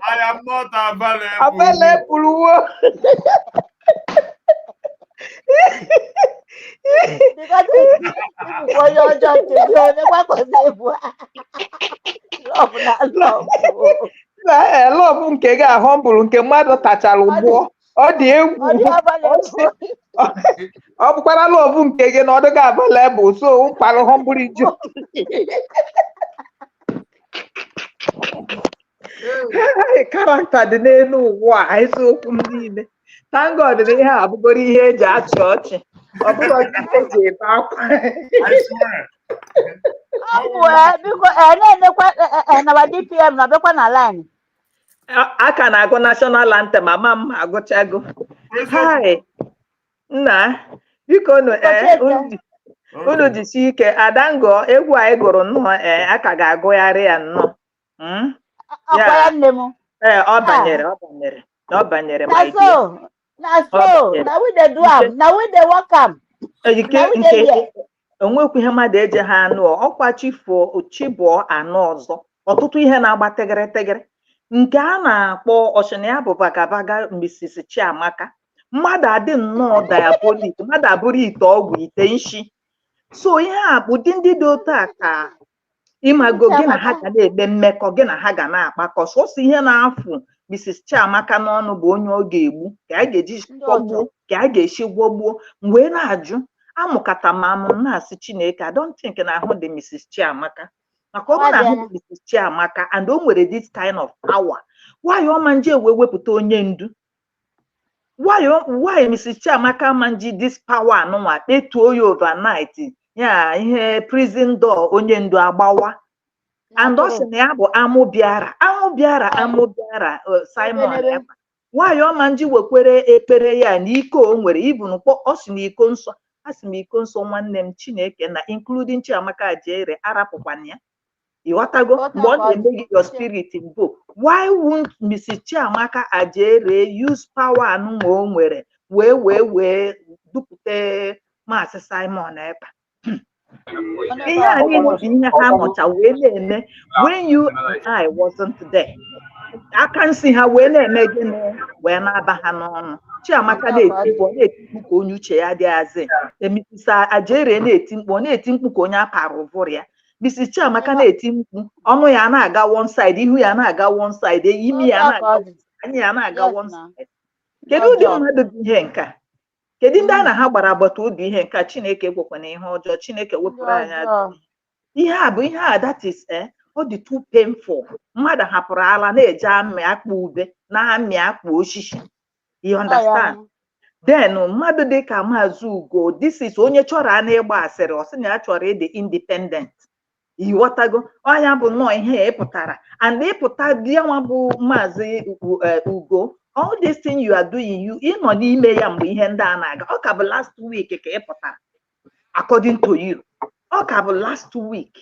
I am not available. Lọvụ nke gị ahọmbụrụ nke mmadụ tachara ugbo ọ dị egwu ọ bụkwara lọvụ nke gị na ọ dịghị available so ụkpara humble idiot karakta dị n'elu ụwa isiokwu m niile thank God na ihe a abụgoro ihe eji achị ọchị ọ bụrụ ihe eji ebe akwa biko na-emekwa na DPM na bekwa na line aka na-agụ national anthem ama m agụchago hi nna biko unu jisi ike adango egwu anyị gụrụ nnọọ aka ga-agụgharị ya nnọọ ọ banyere my dear na we dey do am na we dey work am onwekwu ihe mmadụ eje ha anụ ọkwa chibụọ anụ ọzọ ọtụtụ ihe na-agba tegịrị nke a na-akpọ ọchịna ya bụ bagabaga Mrs. Chiamaka mmadụ adị nnọọ diabolik mmadụ abụrụ ite ọgwụ ite nshi so ihe a bụ ụdị ndị dị otu a ka ịmago gị na ha ga na-eme mmekọ gị na ha ga na-akpakọ sọsọ ihe na-afụ Mrs. Chiamaka n'ọnụ bụ onye ọ ga-egbu ka a ga-eji gwọgbuo ka a ga-esi gwọgbuo mgbe na-ajụ amụkata m amụ na-asị Chineke I don't think na ahụ dị Mrs. Chiamaka maka ọ bụ na ahụ dị Mrs. Chiamaka and o nwere this kind of power why ọma nje wee wepụta onye ndu why Mrs. Chiamaka manji this power anụnwa kpetuo ya overnight ya ihe prison door onye ndu agbawa and ọ sị na ya bụ amụ bịara Simon Ekpa why ọma nji wekwere ekpere ya na ike o nwere ibun ọ sị na iko nsọ asị m iko nsọ nwanne m Chineke na including Chiamaka jere arapụkwana ya ịghọtago mgbe ọ na-eme gị your spirit invoke why won't Mrs. Chiamaka ajere use power anụnwa o nwere wee dupụta Maazị Simon Ekpa ihe a niile bụ ihe ha nọcha wee na-eme when you and I wasn't there aka nsị ha wee na-eme gịnị wee na-aba ha n'ọnụ Chiamaka na-eti mkpu ka onye uche ya dịghazị Mrs. Ajere na-eti mkpu ka onye apara ụvụrụ ya Mrs. Chiamaka na-eti mkpu ọnụ ya na-aga one side ihu ya na-aga one side imi ya na-aga anya ya na-aga one side kedu ụdị mmadụ bụ ihe nka kedu ndị a na ha gbara agbata obi ihe nka Chineke gwekwana ihe ọjọọ Chineke wepụrụ anya ihe a that is ọ dị too painful mmadụ hapụrụ ala na-eje amị akpa ube na-amị akpa osisi you understand then mmadụ dị ka Maazị Ugo this is onye chọrọ a na-ịgba asịrị ọ sị na ya chọrọ ịdị independent ịghọtago ọnya bụ nnọọ ihe ịpụtara and ịpụta dị nwa bụ Maazị Ugo all this thing you are doing ịnọ n'ime ya mgbe ihe ndị a na-aga ọ ka bụ last week ka ị pụtara according to you ọ ka bụ last week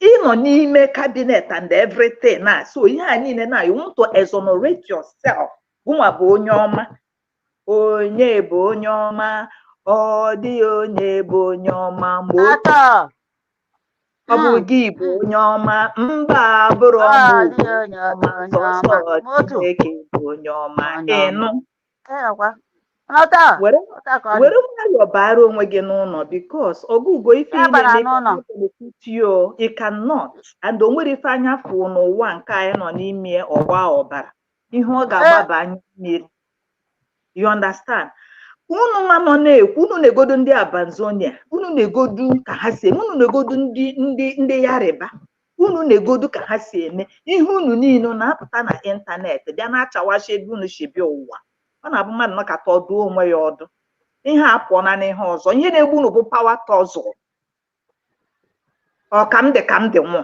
ịnọ n'ime cabinet and everything na so ihe a niile na you want to exonerate yourself gụnwa bụ onye ọma onye bụ onye ọma ọ dị onye bụ onye ọma ma ọ bụ gị bụ onye ọma mba bụrụ ọma Chineke bụ onye ọma ịnụ were nwayọọ bara onwe gị n'ụlọ because ọgụgụ ife you cannot and o nwere ife anya fụ n'ụwa nke anyị nọ n'ime ọgba ọbara ihe ọ ga-agbaba anya mmiri you understand unu ma nọ na-ekwu unu na-egodu ndị Abanzonia unu na-egodu ka ha si eme unu na-egodu ndị Yariba unu na-egodu ka ha si eme ihe unu niile na-apụta na ịntanetị bịa na-achawachi ebe unu si bịa ụwa ọ na-abụ mmadụ nọkata ọdụ onwe ya ọdụ ihe a pụọ na n'ihe ọzọ ihe na-egbu unu bụ pawa tọzụ ọ ka m dị nwụọ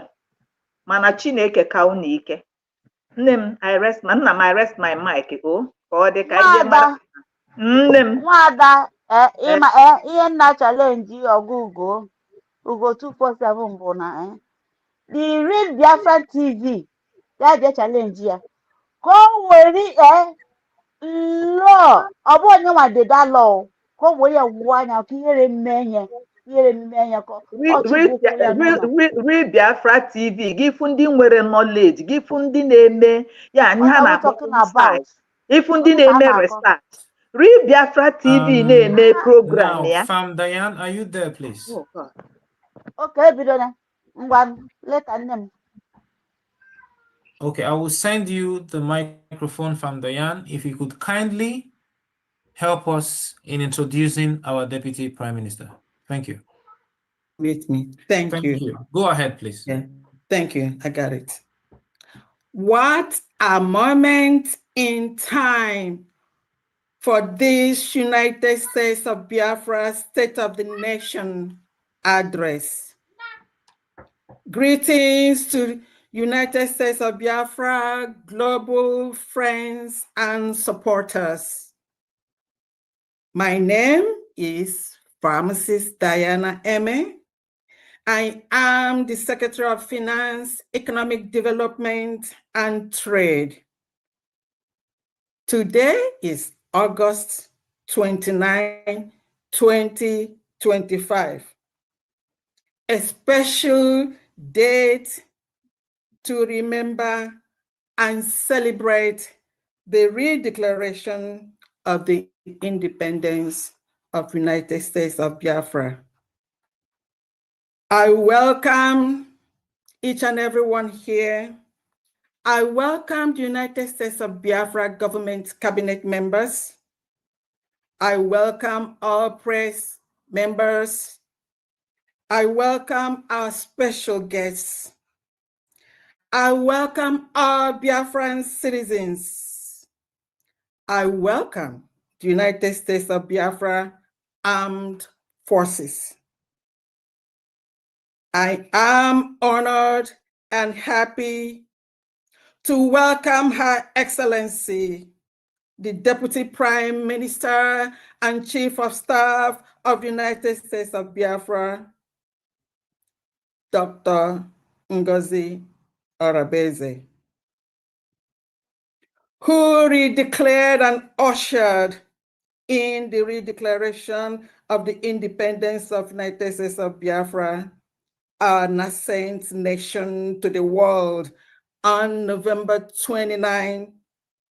mana Chineke ka unu ike nne m nna m I rest my mic ka ọ dị ka ihe mara nne m nwada ihe nna challenge ọgụ Ugo 247 bụ na the real Biafra TV ya je challenge ya ka o were law ọ bụ onye nwa deda law ka o were wuo anya ka ihere mmehie ka real Biafra TV gị fụ ndị nwere knowledge gị fụ ndị na-eme ya anyị ha na-akpọ ifu ndị na-eme research real Biafra TV na-eme program ya Fam Diane, are you there please? Okay, bido ngwa leta nne m. Okay, I will send you the microphone, Fam Diane, if you could kindly help us in introducing our Deputy Prime Minister. Thank you. With me. Thank you. Go ahead, please. Yeah. Thank you. I got it. What a moment in time for this United States of Biafra State of the Nation address. Greetings to United States of Biafra, global friends and supporters. My name is Pharmacist Diana Eme. I am the Secretary of Finance, Economic Development and Trade. Today is August 29, 2025. A special date to remember and celebrate the redeclaration of the independence of the United States of Biafra. I welcome each and everyone here I welcome the United States of Biafra government cabinet members. I welcome all press members. I welcome our special guests. I welcome all Biafran citizens. I welcome the United States of Biafra Armed Forces. I am honored and happy to welcome Her Excellency, the Deputy Prime Minister and Chief of Staff of the United States of Biafra, Dr. Ngozi Arabeze, who redeclared and ushered in the redeclaration of the independence of the United States of Biafra, our nascent nation, to the world on November 29,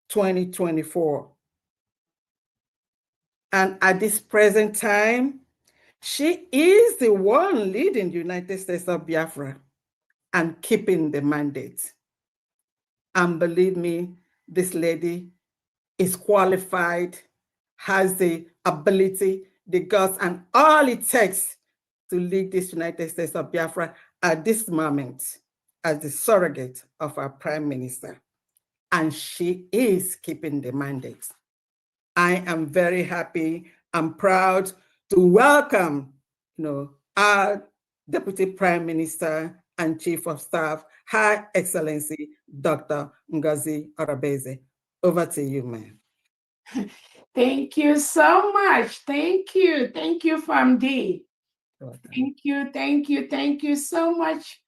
2024. And at this present time, she is the one leading the United States of Biafra and keeping the mandate. And believe me, this lady is qualified, has the ability, the guts, and all it takes to lead this United States of Biafra at this moment as the surrogate of our Prime Minister. And she is keeping the mandate. I am very happy and proud to welcome, our Deputy Prime Minister and Chief of Staff, Her Excellency, Dr. Ngozi Arabeze. Over to you, ma'am. Thank you so much. Thank you. Thank you, Famdi. Thank you so much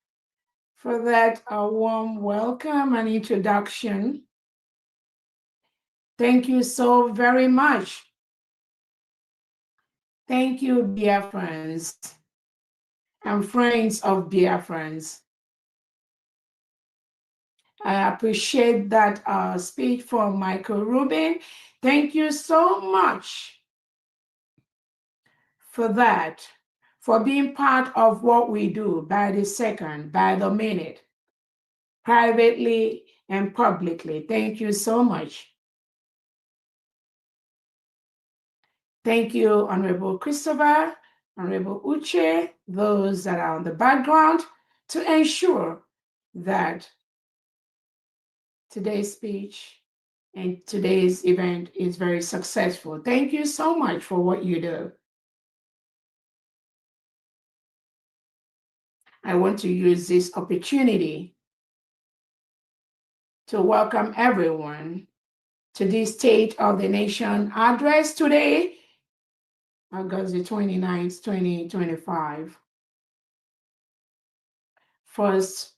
for that warm welcome and introduction. Thank you so very much. Thank you, Biafrans and friends of Biafrans. I appreciate that speech from Michael Rubin. Thank you so much for that, for being part of what we do by the second, by the minute, privately and publicly. Thank you so much. Thank you, Honorable Christopher, Honorable Uche, those that are on the background to ensure that today's speech and today's event is very successful. Thank you so much for what you do. I want to use this opportunity to welcome everyone to this State of the Nation address today, August the 29th, 2025. First,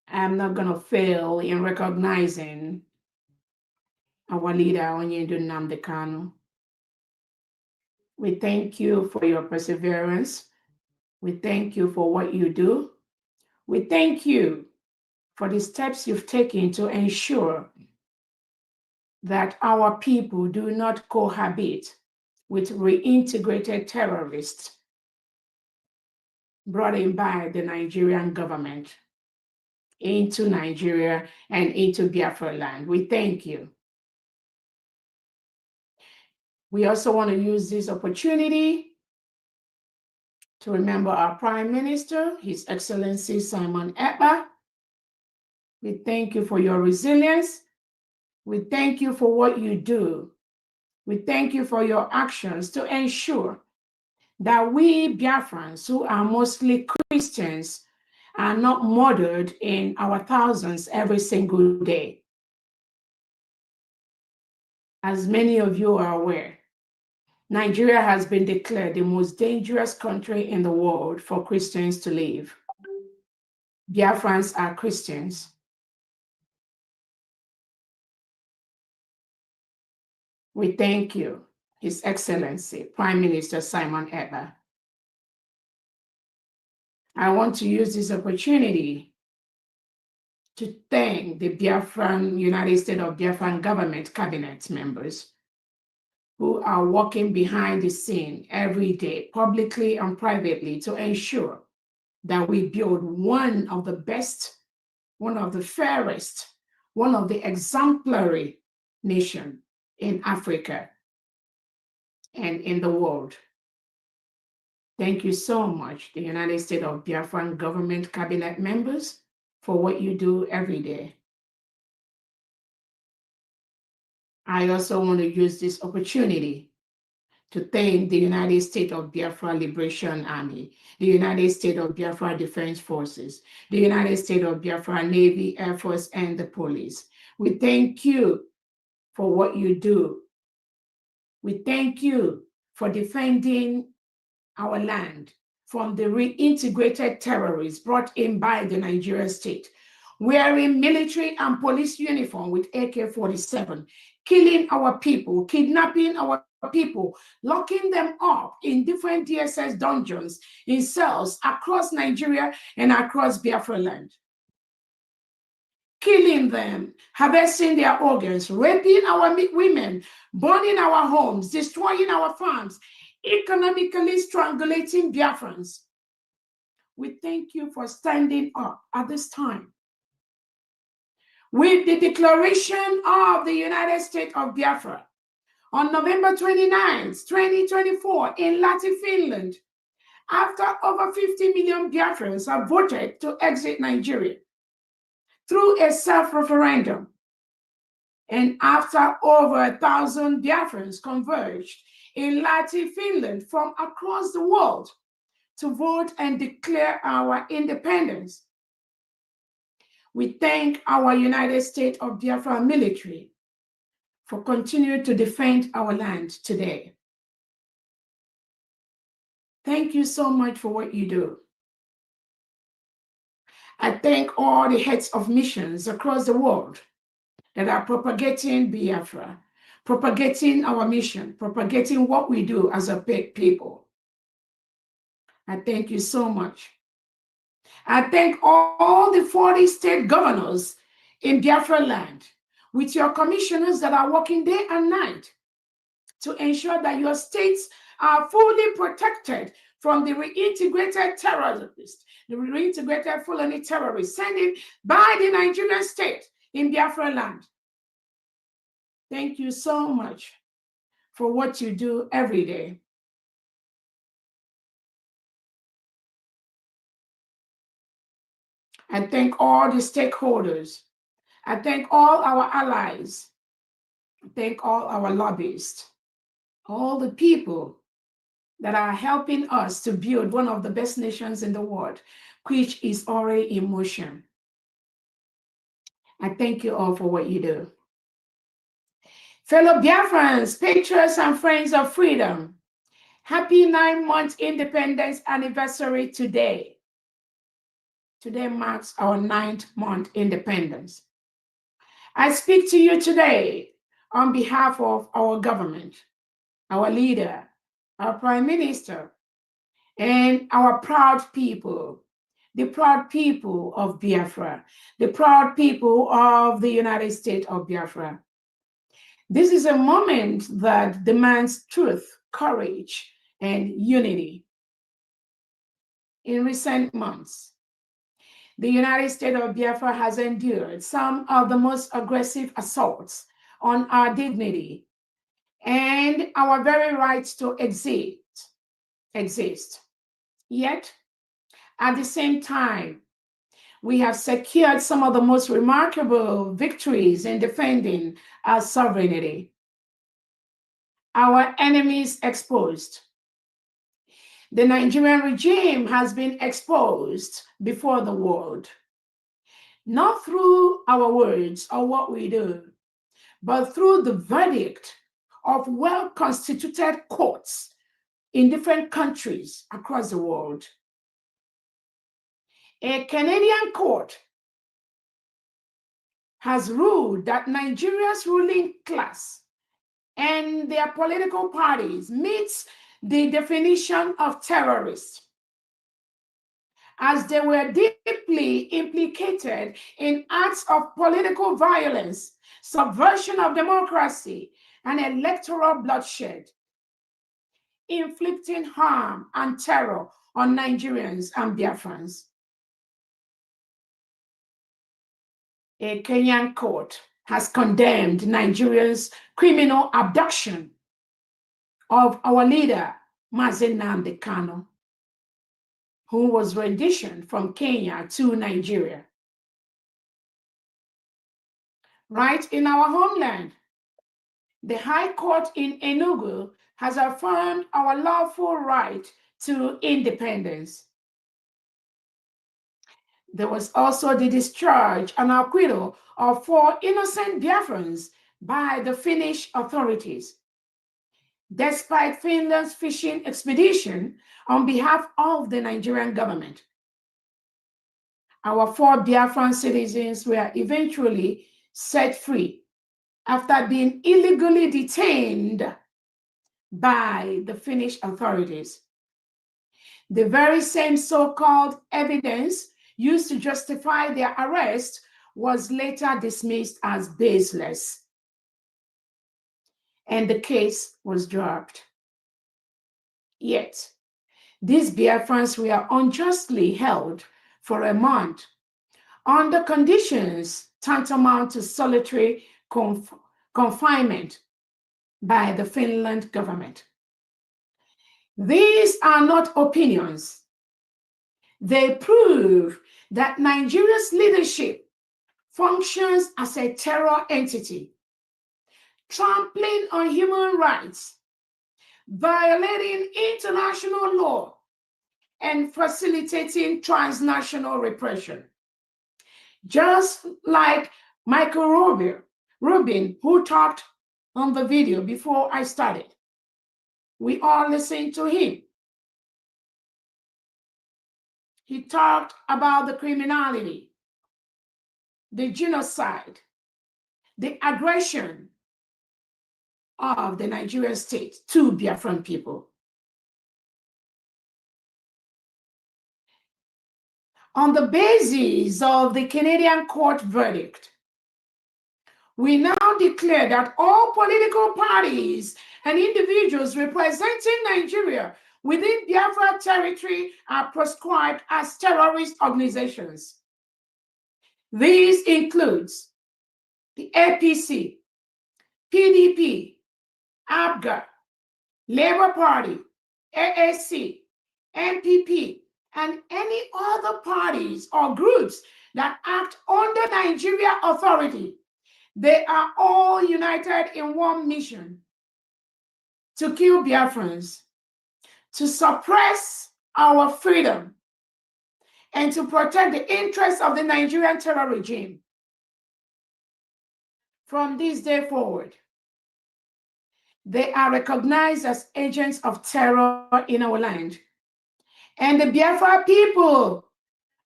I'm not going to fail in recognizing our leader, Onyedu Nnamdi Kanu. We thank you for your perseverance. We thank you for what you do. We thank you for the steps you've taken to ensure that our people do not cohabit with reintegrated terrorists brought in by the Nigerian government into Nigeria and into Biafra land. We thank you. We also want to use this opportunity to remember our Prime Minister, His Excellency Simon Ekpa. We thank you for your resilience. We thank you for what you do. We thank you for your actions to ensure that we Biafrans, who are mostly Christians, are not murdered in our thousands every single day. As many of you are aware, Nigeria has been declared the most dangerous country in the world for Christians to live. Biafrans are Christians. We thank you, His Excellency, Prime Minister Simon Ekpa. I want to use this opportunity to thank the Biafran, United States of Biafran government cabinet members who are working behind the scene every day, publicly and privately, to ensure that we build one of the best, one of the fairest one of the exemplary nations in Africa and in the world. Thank you so much, the United States of Biafran government cabinet members, for what you do every day. I also want to use this opportunity to thank the United States of Biafra Liberation Army, the United States of Biafra Defense Forces, the United States of Biafra Navy, Air Force, and the police. We thank you for what you do. We thank you for defending our land from the reintegrated terrorists brought in by the Nigerian state, wearing military and police uniform with AK-47, killing our people, kidnapping our people, locking them up in different DSS dungeons, in cells across Nigeria and across Biafra land. Killing them, harvesting their organs, raping our women, burning our homes, destroying our farms, economically strangulating Biafrans. We thank you for standing up at this time. With the declaration of the United States of Biafra on November 29th, 2024 in Lahti, Finland, after over 50 million Biafrans have voted to exit Nigeria through a self-referendum, and after over 1,000 Biafrans converged in Lahti, Finland from across the world to vote and declare our independence, we thank our United States of Biafra military for continuing to defend our land today. Thank you so much for what you do. I thank all the heads of missions across the world that are propagating Biafra, propagating our mission, propagating what we do as a big people. I thank you so much. I thank all the 40 state governors in Biafra land with your commissioners that are working day and night to ensure that your states are fully protected from the reintegrated terrorists, the reintegrated Fulani terrorists sent in by the Nigerian state in Biafra land. Thank you so much for what you do every day. I thank all the stakeholders. I thank all our allies. I thank all our lobbyists, all the people that are helping us to build one of the best nations in the world, which is already in motion. I thank you all for what you do. Fellow Biafrans, patriots, and friends of freedom, happy 9-month independence anniversary today. Today marks our 9th month independence. I speak to you today on behalf of our government, our leader, our prime minister, and our proud people, the proud people of Biafra, the proud people of the United States of Biafra. This is a moment that demands truth, courage, and unity. In recent months, the United States of Biafra has endured some of the most aggressive assaults on our dignity and our very rights to exist. Yet, at the same time, we have secured some of the most remarkable victories in defending our sovereignty. Our enemies exposed. The Nigerian regime has been exposed before the world, not through our words or what we do, but through the verdict of well-constituted courts in different countries across the world. A Canadian court has ruled that Nigeria's ruling class and their political parties meets the definition of terrorists, as they were deeply implicated in acts of political violence, subversion of democracy, and electoral bloodshed, inflicting harm and terror on Nigerians and Biafrans. a Kenyan court has condemned Nigeria's criminal abduction of our leader, Mazi Nnamdi Kanu, who was renditioned from Kenya to Nigeria. Right in our homeland, the High Court in Enugu has affirmed our lawful right to independence. There was also the discharge and acquittal of 4 innocent Biafrans by the Finnish authorities, despite Finland's fishing expedition on behalf of the Nigerian government. Our 4 Biafran citizens were eventually set free after being illegally detained by the Finnish authorities. The very same so-called evidence used to justify their arrest was later dismissed as baseless, and the case was dropped. Yet, these Biafrans were unjustly held for a month under conditions tantamount to solitary confinement by the Finland government. These are not opinions. They prove that Nigeria's leadership functions as a terror entity, trampling on human rights, violating international law, and facilitating transnational repression. Just like Michael Rubin, who talked on the video before I started. We all listened to him. He talked about the criminality, the genocide, the aggression of the Nigerian state to Biafran people. On the basis of the Canadian court verdict, we now declare that all political parties and individuals representing Nigeria within Biafra territory are proscribed as terrorist organizations. These includes the APC, PDP, ABGA, Labour Party, AAC, NPP, and any other parties or groups that act under Nigeria authority. They are all united in one mission: to kill Biafrans, to suppress our freedom, and to protect the interests of the Nigerian terror regime. From this day forward, they are recognized as agents of terror in our land, and the Biafra people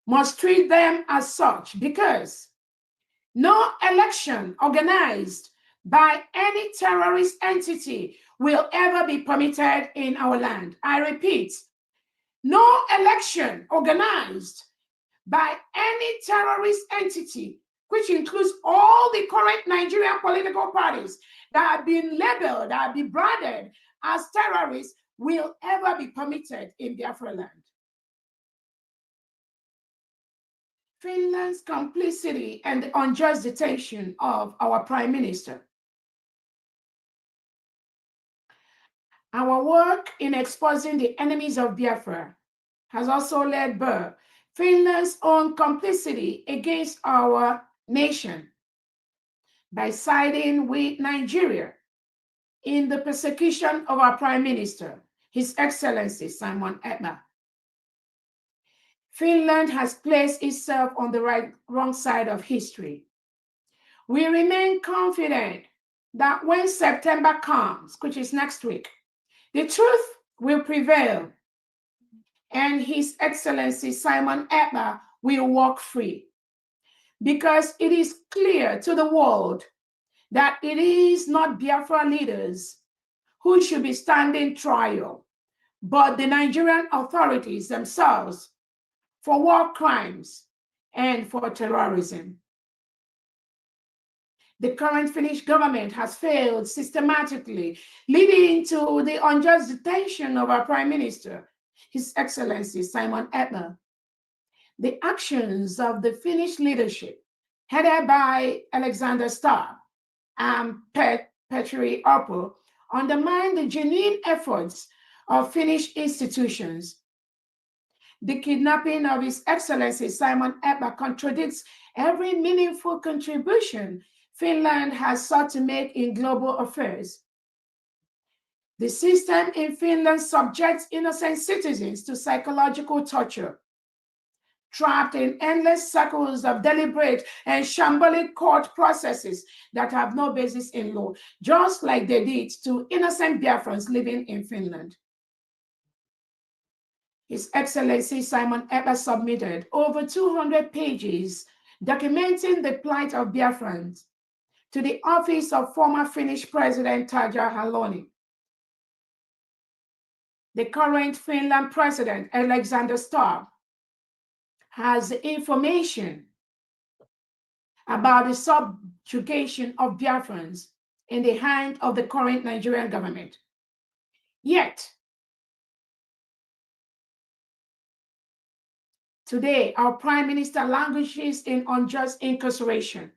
must treat them as such, because no election organized by any terrorist entity will ever be permitted in our land. I repeat, no election organized by any terrorist entity, which includes all the current Nigerian political parties that have been labeled, that have been branded as terrorists, will ever be permitted in Biafra land. Finland's complicity and the unjust detention of our Prime Minister. Our work in exposing the enemies of Biafra has also led to Finland's own complicity against our nation by siding with Nigeria in the persecution of our Prime Minister, His Excellency Simon Ekpa. Finland has placed itself on the wrong side of history. We remain confident that when September comes, which is next week, the truth will prevail and His Excellency Simon Ekpa will walk free. Because it is clear to the world that it is not Biafra leaders who should be standing trial, but the Nigerian authorities themselves for war crimes and for terrorism. The current Finnish government has failed systematically, leading to the unjust detention of our Prime Minister, His Excellency Simon Ekpa. The actions of the Finnish leadership headed by Alexander Starr and Petri Opel, undermined the genuine efforts of Finnish institutions. The kidnapping of His Excellency Simon Eber contradicts every meaningful contribution Finland has sought to make in global affairs. The system in Finland subjects innocent citizens to psychological torture, trapped in endless cycles of deliberate and shambolic court processes that have no basis in law, just like they did to innocent Biafrans living in Finland. His Excellency Simon Eber submitted over 200 pages documenting the plight of Biafrans to the office of former Finnish President Tarja Halonen. The current Finland President, Alexander Starr, has information about the subjugation of Biafrans in the hand of the current Nigerian government. Yet, today, our Prime Minister languishes in unjust incarceration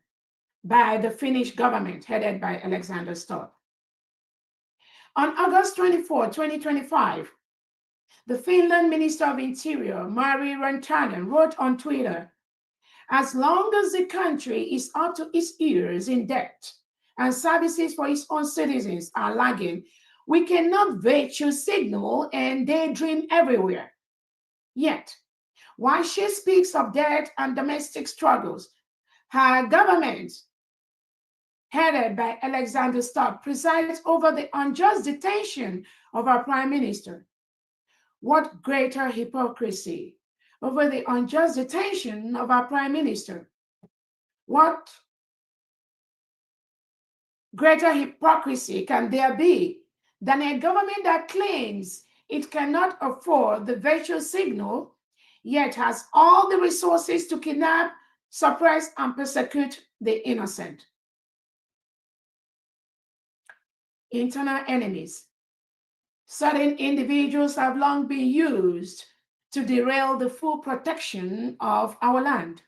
by the Finnish government headed by Alexander Starr. On August 24, 2025, the Finland Minister of Interior, Mari Rantanen, wrote on Twitter, "As long as the country is up to its ears in debt and services for its own citizens are lagging, we cannot virtue signal and daydream everywhere." Yet, while she speaks of debt and domestic struggles, her government, headed by Alexander Starr, presides over the unjust detention of our Prime Minister. What greater hypocrisy over the unjust detention of our Prime Minister? What greater hypocrisy can there be than a government that claims it cannot afford the virtue signal, yet has all the resources to kidnap, suppress, and persecute the innocent? Internal enemies. Certain individuals have long been used to derail the full protection of our land.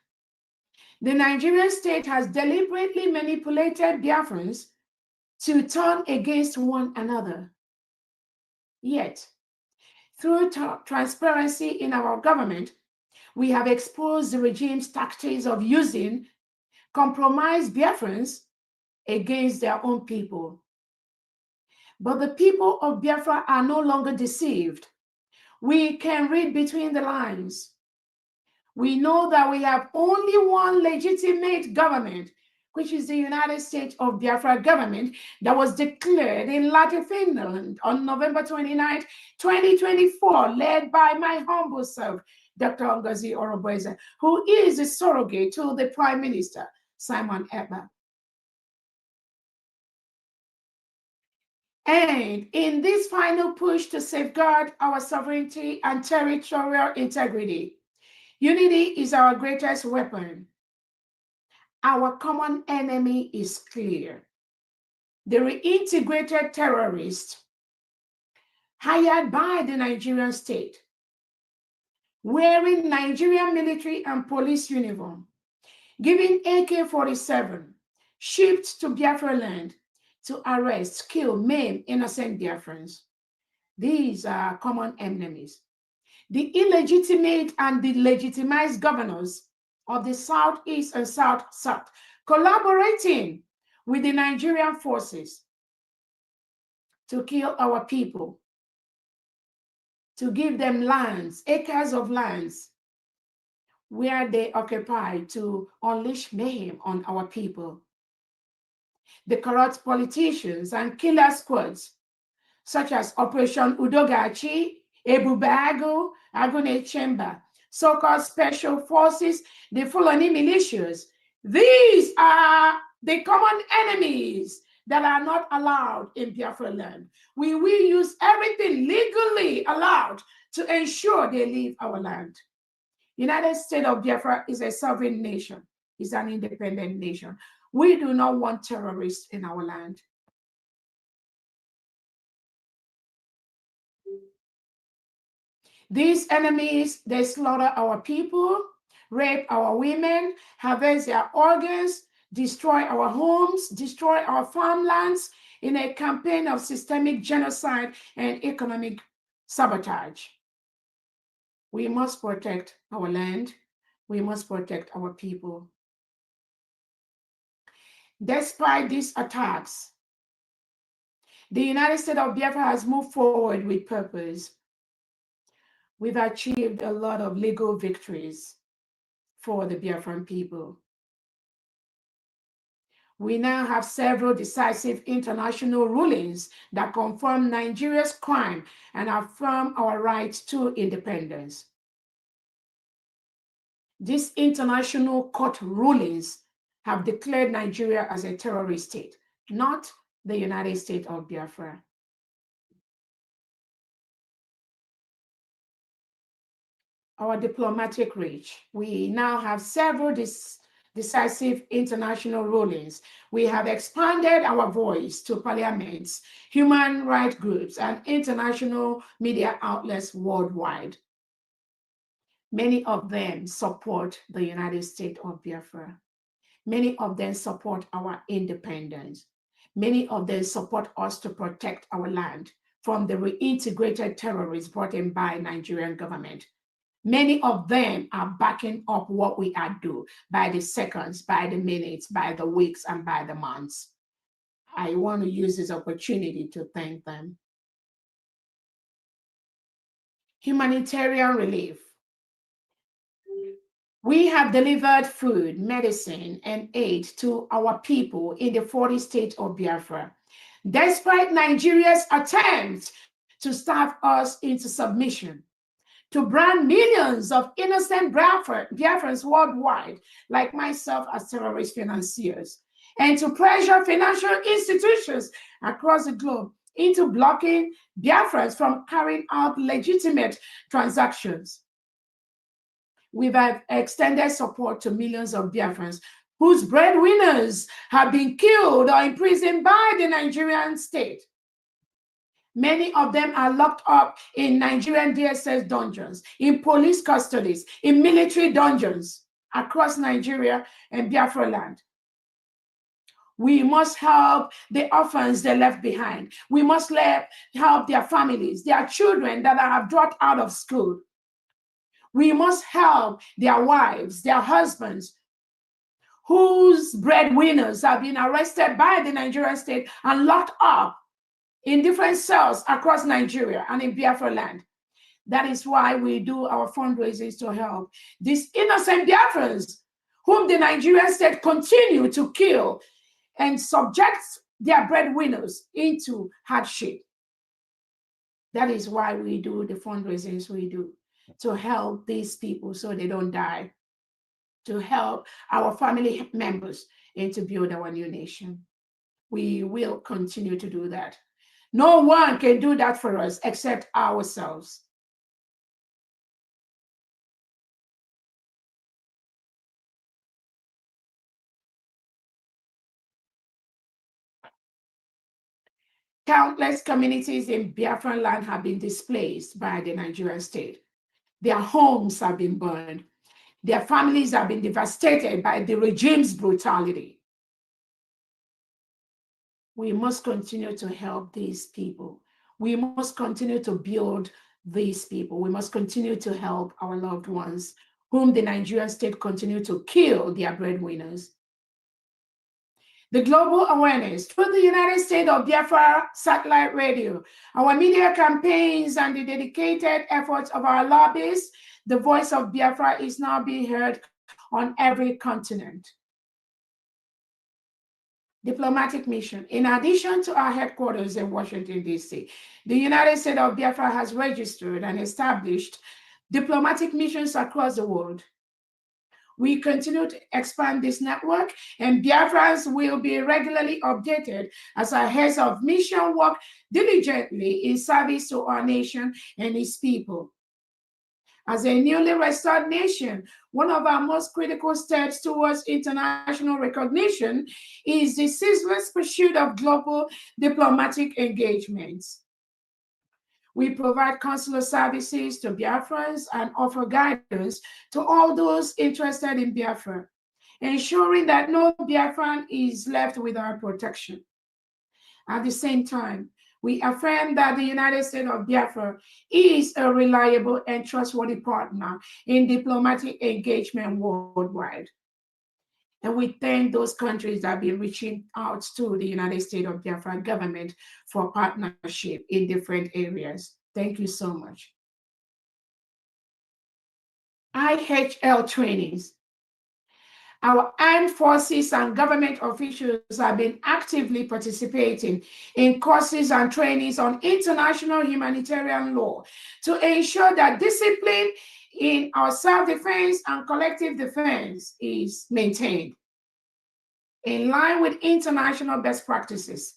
The Nigerian state has deliberately manipulated Biafrans to turn against one another. Yet, through transparency in our government, we have exposed the regime's tactics of using compromised Biafrans against their own people. But the people of Biafra are no longer deceived. We can read between the lines. We know that we have only one legitimate government, which is the United States of Biafra government that was declared in Latin Finland on November 29, 2024, led by my humble self, Dr. Ngozi Oroboeze, who is a surrogate to the Prime Minister, Simon Eber. And in this final push to safeguard our sovereignty and territorial integrity, unity is our greatest weapon. Our common enemy is clear. The reintegrated terrorists hired by the Nigerian state, wearing Nigerian military and police uniform, giving AK-47, shipped to Biafra land to arrest, kill, maim innocent Biafrans. These are common enemies. The illegitimate and the legitimized governors of the Southeast and South collaborating with the Nigerian forces to kill our people, to give them lands, acres of lands, where they occupy to unleash mayhem on our people. The corrupt politicians and killer squads, such as Operation Udogachi, Ebubago, Agune Chamber, so-called special forces, the Fulani militias, these are the common enemies that are not allowed in Biafra land. We will use everything legally allowed to ensure they leave our land. United States of Biafra is a sovereign nation, is an independent nation. We do not want terrorists in our land. These enemies, they slaughter our people, rape our women, harvest their organs, destroy our homes, destroy our farmlands in a campaign of systemic genocide and economic sabotage. We must protect our land. We must protect our people. Despite these attacks, the United States of Biafra has moved forward with purpose. We've achieved a lot of legal victories for the Biafran people. We now have several decisive international rulings that confirm Nigeria's crime and affirm our right to independence. These international court rulings have declared Nigeria as a terrorist state, not the United States of Biafra. Our diplomatic reach. We now have several decisive international rulings. We have expanded our voice to parliaments, human rights groups, and international media outlets worldwide. Many of them support the United States of Biafra. Many of them support our independence. Many of them support us to protect our land from the reintegrated terrorists brought in by Nigerian government. Many of them are backing up what we are doing by the seconds, by the minutes, by the weeks, and by the months. I want to use this opportunity to thank them. Humanitarian relief. We have delivered food, medicine, and aid to our people in the 40 states of Biafra. Despite Nigeria's attempts to starve us into submission, to brand millions of innocent Biafrans worldwide, like myself, as terrorist financiers, and to pressure financial institutions across the globe into blocking Biafrans from carrying out legitimate transactions. We've extended support to millions of Biafrans whose breadwinners have been killed or imprisoned by the Nigerian state. Many of them are locked up in Nigerian DSS dungeons, in police custodies, in military dungeons across Nigeria and Biafra land. We must help the orphans they left behind. We must help their families, their children that have dropped out of school. We must help their wives, their husbands, whose breadwinners have been arrested by the Nigerian state and locked up in different cells across Nigeria and in Biafra land. That is why we do our fundraisers to help these innocent Biafrans whom the Nigerian state continue to kill and subject their breadwinners into hardship. That is why we do the fundraisers we do, to help these people so they don't die, to help our family members and to build our new nation. We will continue to do that. No one can do that for us except ourselves. Countless communities in Biafran land have been displaced by the Nigerian state. Their homes have been burned. Their families have been devastated by the regime's brutality. We must continue to help these people. We must continue to build these people. We must continue to help our loved ones whom the Nigerian state continue to kill their breadwinners. The global awareness through the United States of Biafra satellite radio, our media campaigns, and the dedicated efforts of our lobbyists, the voice of Biafra is now being heard on every continent. Diplomatic mission. In addition to our headquarters in Washington, D.C., the United States of Biafra has registered and established diplomatic missions across the world. We continue to expand this network, and Biafrans will be regularly updated as our heads of mission work diligently in service to our nation and its people. As a newly restored nation, one of our most critical steps towards international recognition is the ceaseless pursuit of global diplomatic engagements. We provide consular services to Biafrans and offer guidance to all those interested in Biafra, ensuring that no Biafran is left without protection. At the same time, we affirm that the United States of Biafra is a reliable and trustworthy partner in diplomatic engagement worldwide. And we thank those countries that have been reaching out to the United States of Biafra government for partnership in different areas. Thank you so much. IHL trainings. Our armed forces and government officials have been actively participating in courses and trainings on international humanitarian law to ensure that discipline in our self-defense and collective defense is maintained in line with international best practices.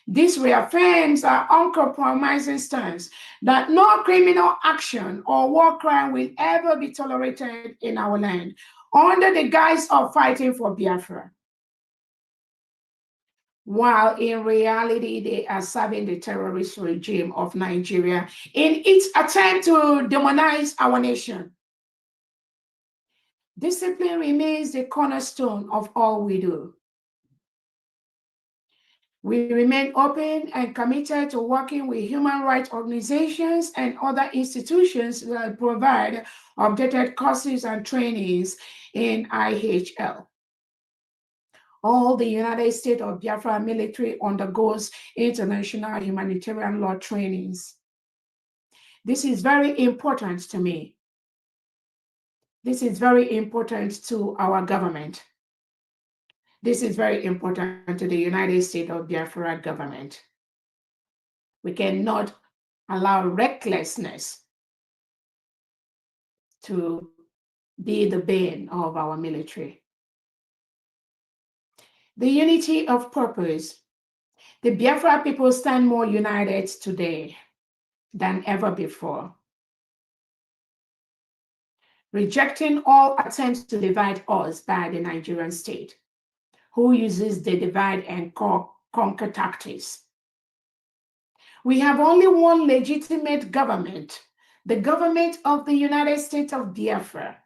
This reaffirms our uncompromising stance that no criminal action or war crime will ever be tolerated in our land under the guise of fighting for Biafra, while in reality they are serving the terrorist regime of Nigeria in its attempt to demonize our nation. Discipline remains the cornerstone of all we do. We remain open and committed to working with human rights organizations and other institutions that provide updated courses and trainings in IHL. All the United States of Biafra military undergoes international humanitarian law trainings. This is very important to me. This is very important to our government. This is very important to the United States of Biafra government. We cannot allow recklessness to be the bane of our military. The unity of purpose. The Biafra people stand more united today than ever before, rejecting all attempts to divide us by the Nigerian state, who uses the divide and conquer tactics. We have only one legitimate government, the government of the United States of Biafra,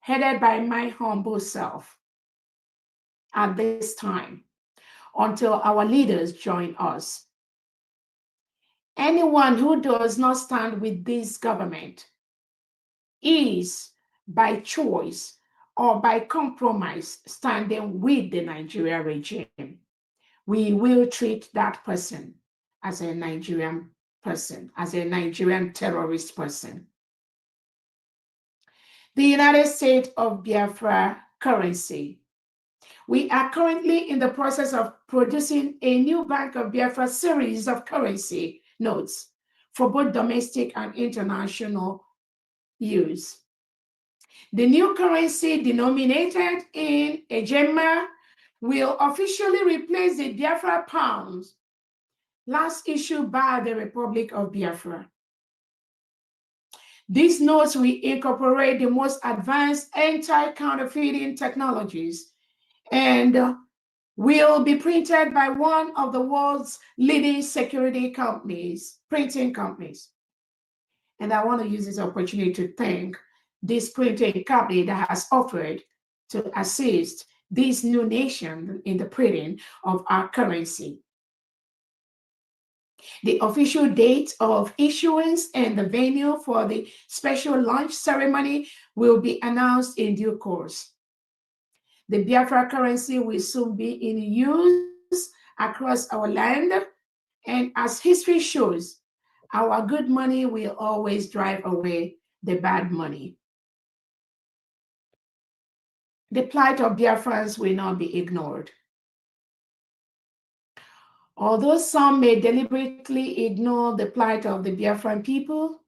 headed by my humble self at this time, until our leaders join us. Anyone who does not stand with this government is, by choice or by compromise, standing with the Nigerian regime. We will treat that person as a Nigerian person, as a Nigerian terrorist person. The United States of Biafra currency. We are currently in the process of producing a new Bank of Biafra series of currency notes for both domestic and international use. The new currency denominated in Ejema will officially replace the Biafra pounds last issued by the Republic of Biafra. These notes will incorporate the most advanced anti-counterfeiting technologies and will be printed by one of the world's leading security companies, printing companies. And I want to use this opportunity to thank this printing company that has offered to assist this new nation in the printing of our currency. The official date of issuance and the venue for the special launch ceremony will be announced in due course. The Biafra currency will soon be in use across our land, and as history shows, our good money will always drive away the bad money. The plight of Biafrans will not be ignored. Although some may deliberately ignore the plight of the Biafran people,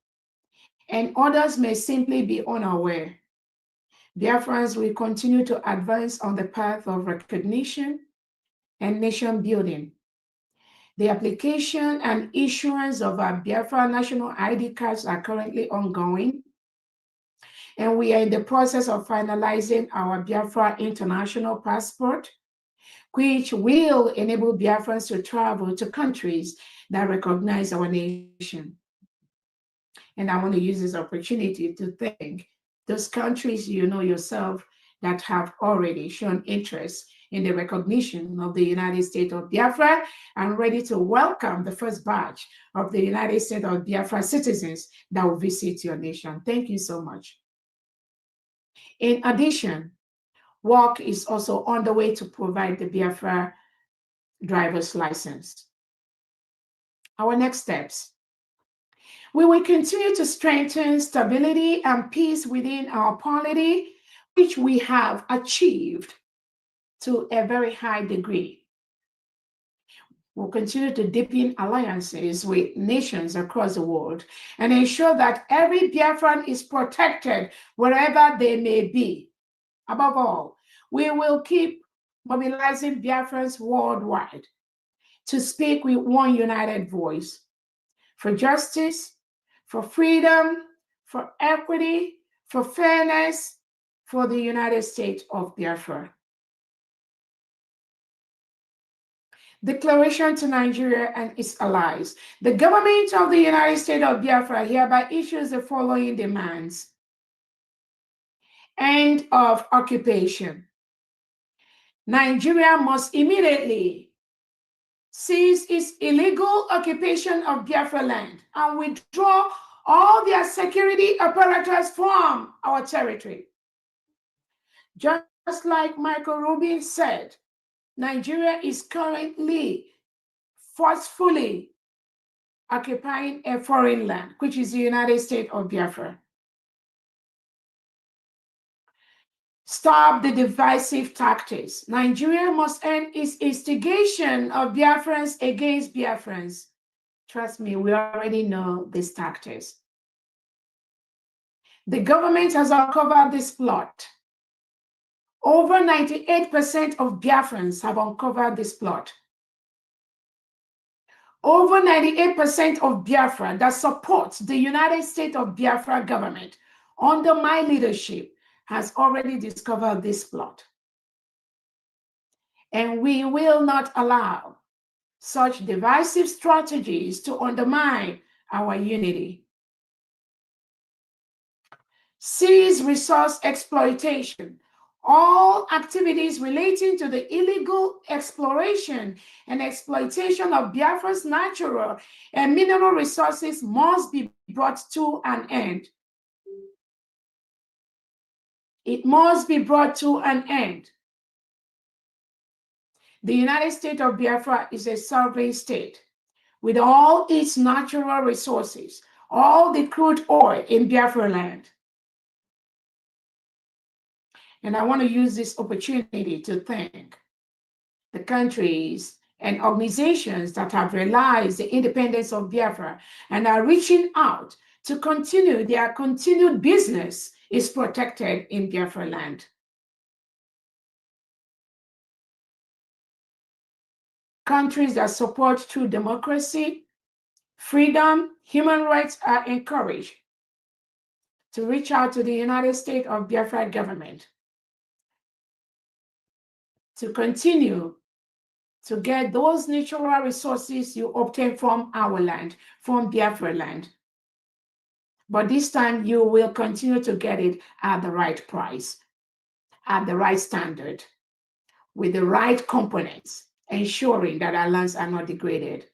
and others may simply be unaware, Biafrans will continue to advance on the path of recognition and nation building. The application and issuance of our Biafra national ID cards are currently ongoing, and we are in the process of finalizing our Biafra international passport, which will enable Biafrans to travel to countries that recognize our nation. And I want to use this opportunity to thank those countries you know yourself that have already shown interest in the recognition of the United States of Biafra and ready to welcome the first batch of the United States of Biafra citizens that will visit your nation. Thank you so much. In addition, work is also on the way to provide the Biafra driver's license. Our next steps. We will continue to strengthen stability and peace within our polity, which we have achieved to a very high degree. We'll continue to deepen alliances with nations across the world and ensure that every Biafran is protected wherever they may be. Above all, we will keep mobilizing Biafrans worldwide to speak with one united voice for justice, for freedom, for equity, for fairness, for the United States of Biafra. Declaration to Nigeria and its allies. The government of the United States of Biafra hereby issues the following demands. End of occupation. Nigeria must immediately cease its illegal occupation of Biafra land and withdraw all their security apparatus from our territory. Just like Michael Rubin said, Nigeria is currently forcefully occupying a foreign land, which is the United States of Biafra. Stop the divisive tactics. Nigeria must end its instigation of Biafrans against Biafrans. Trust me, we already know these tactics. The government has uncovered this plot. Over 98% of Biafrans have uncovered this plot. Over 98% of Biafra that supports the United States of Biafra government under my leadership has already discovered this plot. And we will not allow such divisive strategies to undermine our unity. Cease resource exploitation. All activities relating to the illegal exploration and exploitation of Biafra's natural and mineral resources must be brought to an end. It must be brought to an end. The United States of Biafra is a sovereign state with all its natural resources, all the crude oil in Biafra land. And I want to use this opportunity to thank the countries and organizations that have realized the independence of Biafra and are reaching out to continue their continued business is protected in Biafra land. Countries that support true democracy, freedom, human rights are encouraged to reach out to the United States of Biafra government to continue to get those natural resources you obtain from our land, from Biafra land. But this time you will continue to get it at the right price, at the right standard, with the right components, ensuring that our lands are not degraded.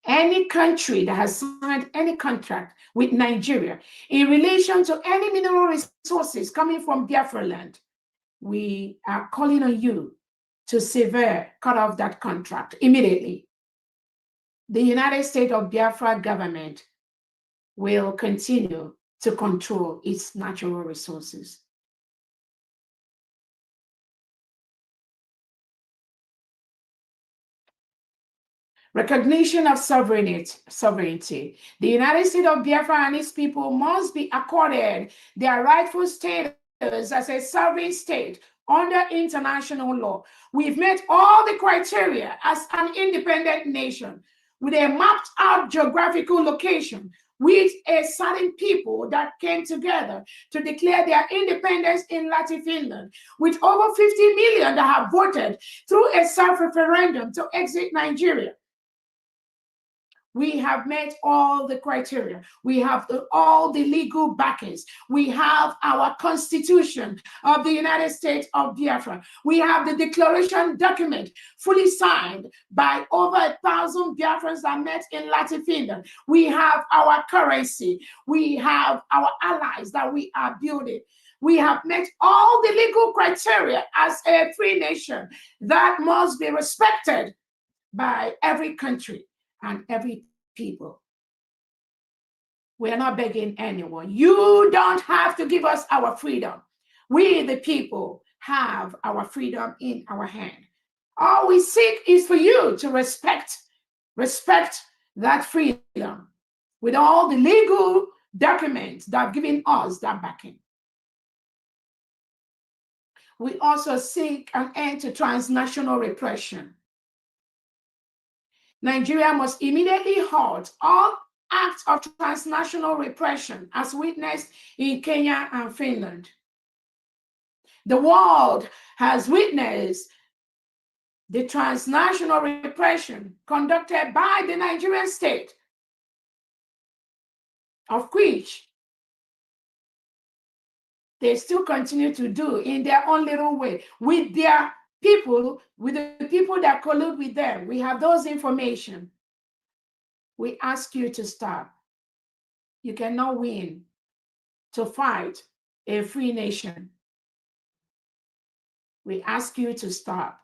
Any country that has signed any contract with Nigeria in relation to any mineral resources coming from Biafra land, we are calling on you to sever, cut off that contract immediately. The United States of Biafra government will continue to control its natural resources. Recognition of sovereignty. The United States of Biafra and its people must be accorded their rightful status as a sovereign state under international law. We've met all the criteria as an independent nation with a mapped out geographical location with a certain people that came together to declare their independence in Finland, with over 50 million that have voted through a self-referendum to exit Nigeria. We have met all the criteria. We have all the legal backings. We have our Constitution of the United States of Biafra. We have the declaration document fully signed by over 1,000 Biafrans that met in Latin Finland. We have our currency. We have our allies that we are building. We have met all the legal criteria as a free nation that must be respected by every country and every people. We are not begging anyone. You don't have to give us our freedom. We, the people, have our freedom in our hand. All we seek is for you to respect that freedom with all the legal documents that have given us that backing. We also seek an end to transnational repression. Nigeria must immediately halt all acts of transnational repression as witnessed in Kenya and Finland. The world has witnessed the transnational repression conducted by the Nigerian state, of which they still continue to do in their own little way with their people, with the people that collude with them. We have those information. We ask you to stop. You cannot win to fight a free nation. We ask you to stop.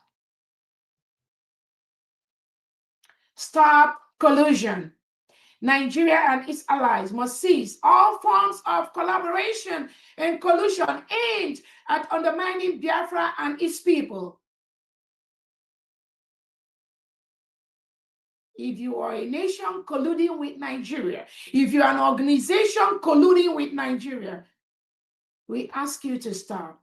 Stop collusion. Nigeria and its allies must cease all forms of collaboration and collusion aimed at undermining Biafra and its people. If you are a nation colluding with Nigeria, if you are an organization colluding with Nigeria, we ask you to stop.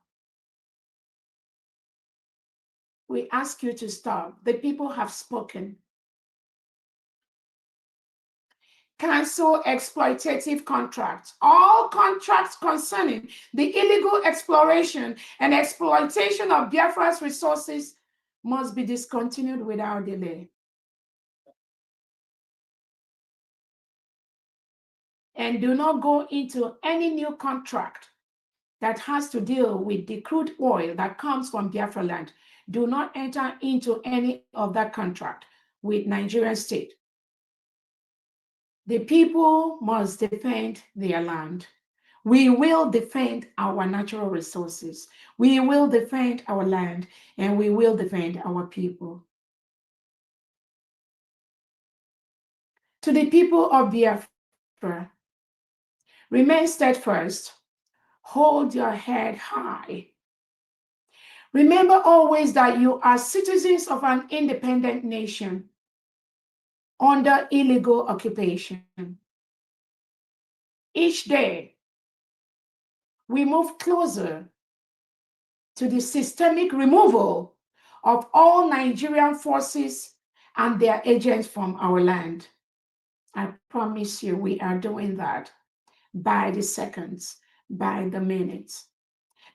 We ask you to stop. The people have spoken. Cancel exploitative contracts. All contracts concerning the illegal exploration and exploitation of Biafra's resources must be discontinued without delay. And do not go into any new contract that has to deal with the crude oil that comes from Biafra land. Do not enter into any of that contract with Nigerian state. The people must defend their land. We will defend our natural resources. We will defend our land, and we will defend our people. To the people of Biafra, remain steadfast. Hold your head high. Remember always that you are citizens of an independent nation under illegal occupation. Each day, we move closer to the systemic removal of all Nigerian forces and their agents from our land. I promise you, we are doing that by the seconds, by the minutes,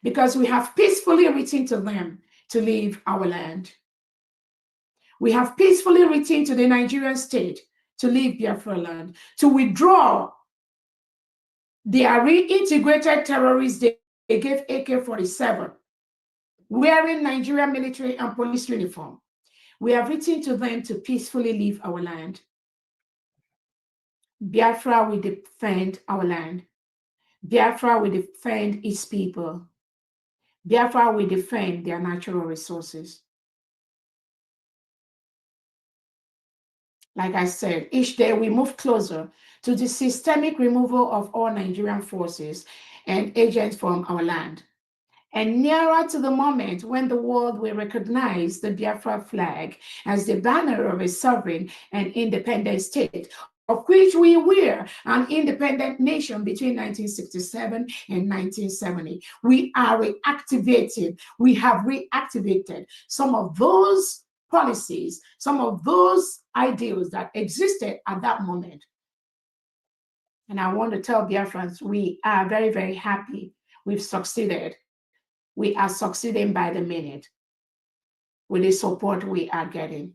because we have peacefully written to them to leave our land. We have peacefully written to the Nigerian state to leave Biafra land, to withdraw their reintegrated terrorists they gave AK-47, wearing Nigerian military and police uniform. We have written to them to peacefully leave our land. Biafra will defend our land. Biafra will defend its people. Biafra will defend their natural resources. Like I said, each day we move closer to the systemic removal of all Nigerian forces and agents from our land, and nearer to the moment when the world will recognize the Biafra flag as the banner of a sovereign and independent state, of which we were an independent nation between 1967 and 1970. We are reactivating. We have reactivated some of those policies, some of those ideals that existed at that moment. And I want to tell Biafrans, we are very, very happy. We've succeeded. We are succeeding by the minute with the support we are getting.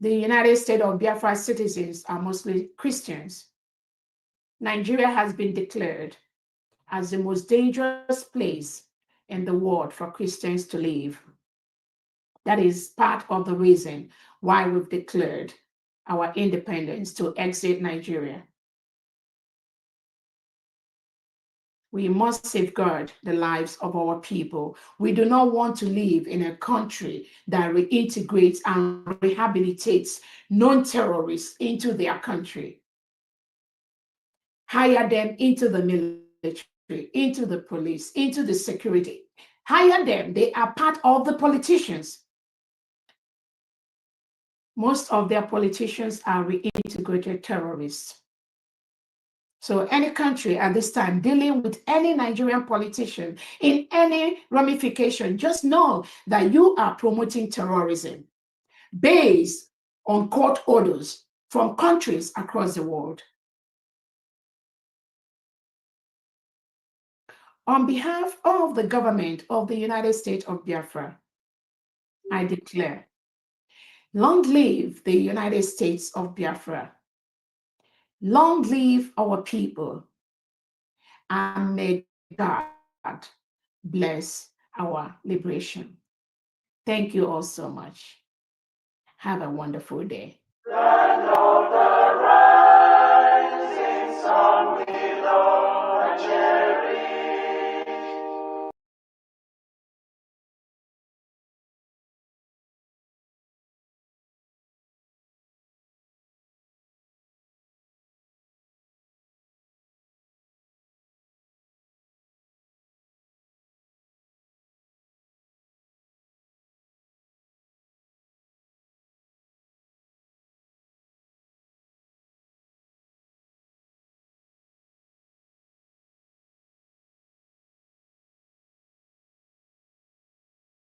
The United States of Biafra citizens are mostly Christians. Nigeria has been declared as the most dangerous place in the world for Christians to live. That is part of the reason why we've declared our independence to exit Nigeria. We must safeguard the lives of our people. We do not want to live in a country that reintegrates and rehabilitates non-terrorists into their country. Hire them into the military, into the police, into the security. Hire them. They are part of the politicians. Most of their politicians are reintegrated terrorists. So any country at this time dealing with any Nigerian politician in any ramification, just know that you are promoting terrorism based on court orders from countries across the world. On behalf of the government of the United States of Biafra, I declare, long live the United States of Biafra. Long live our people. And may God bless our liberation. Thank you all so much. Have a wonderful day.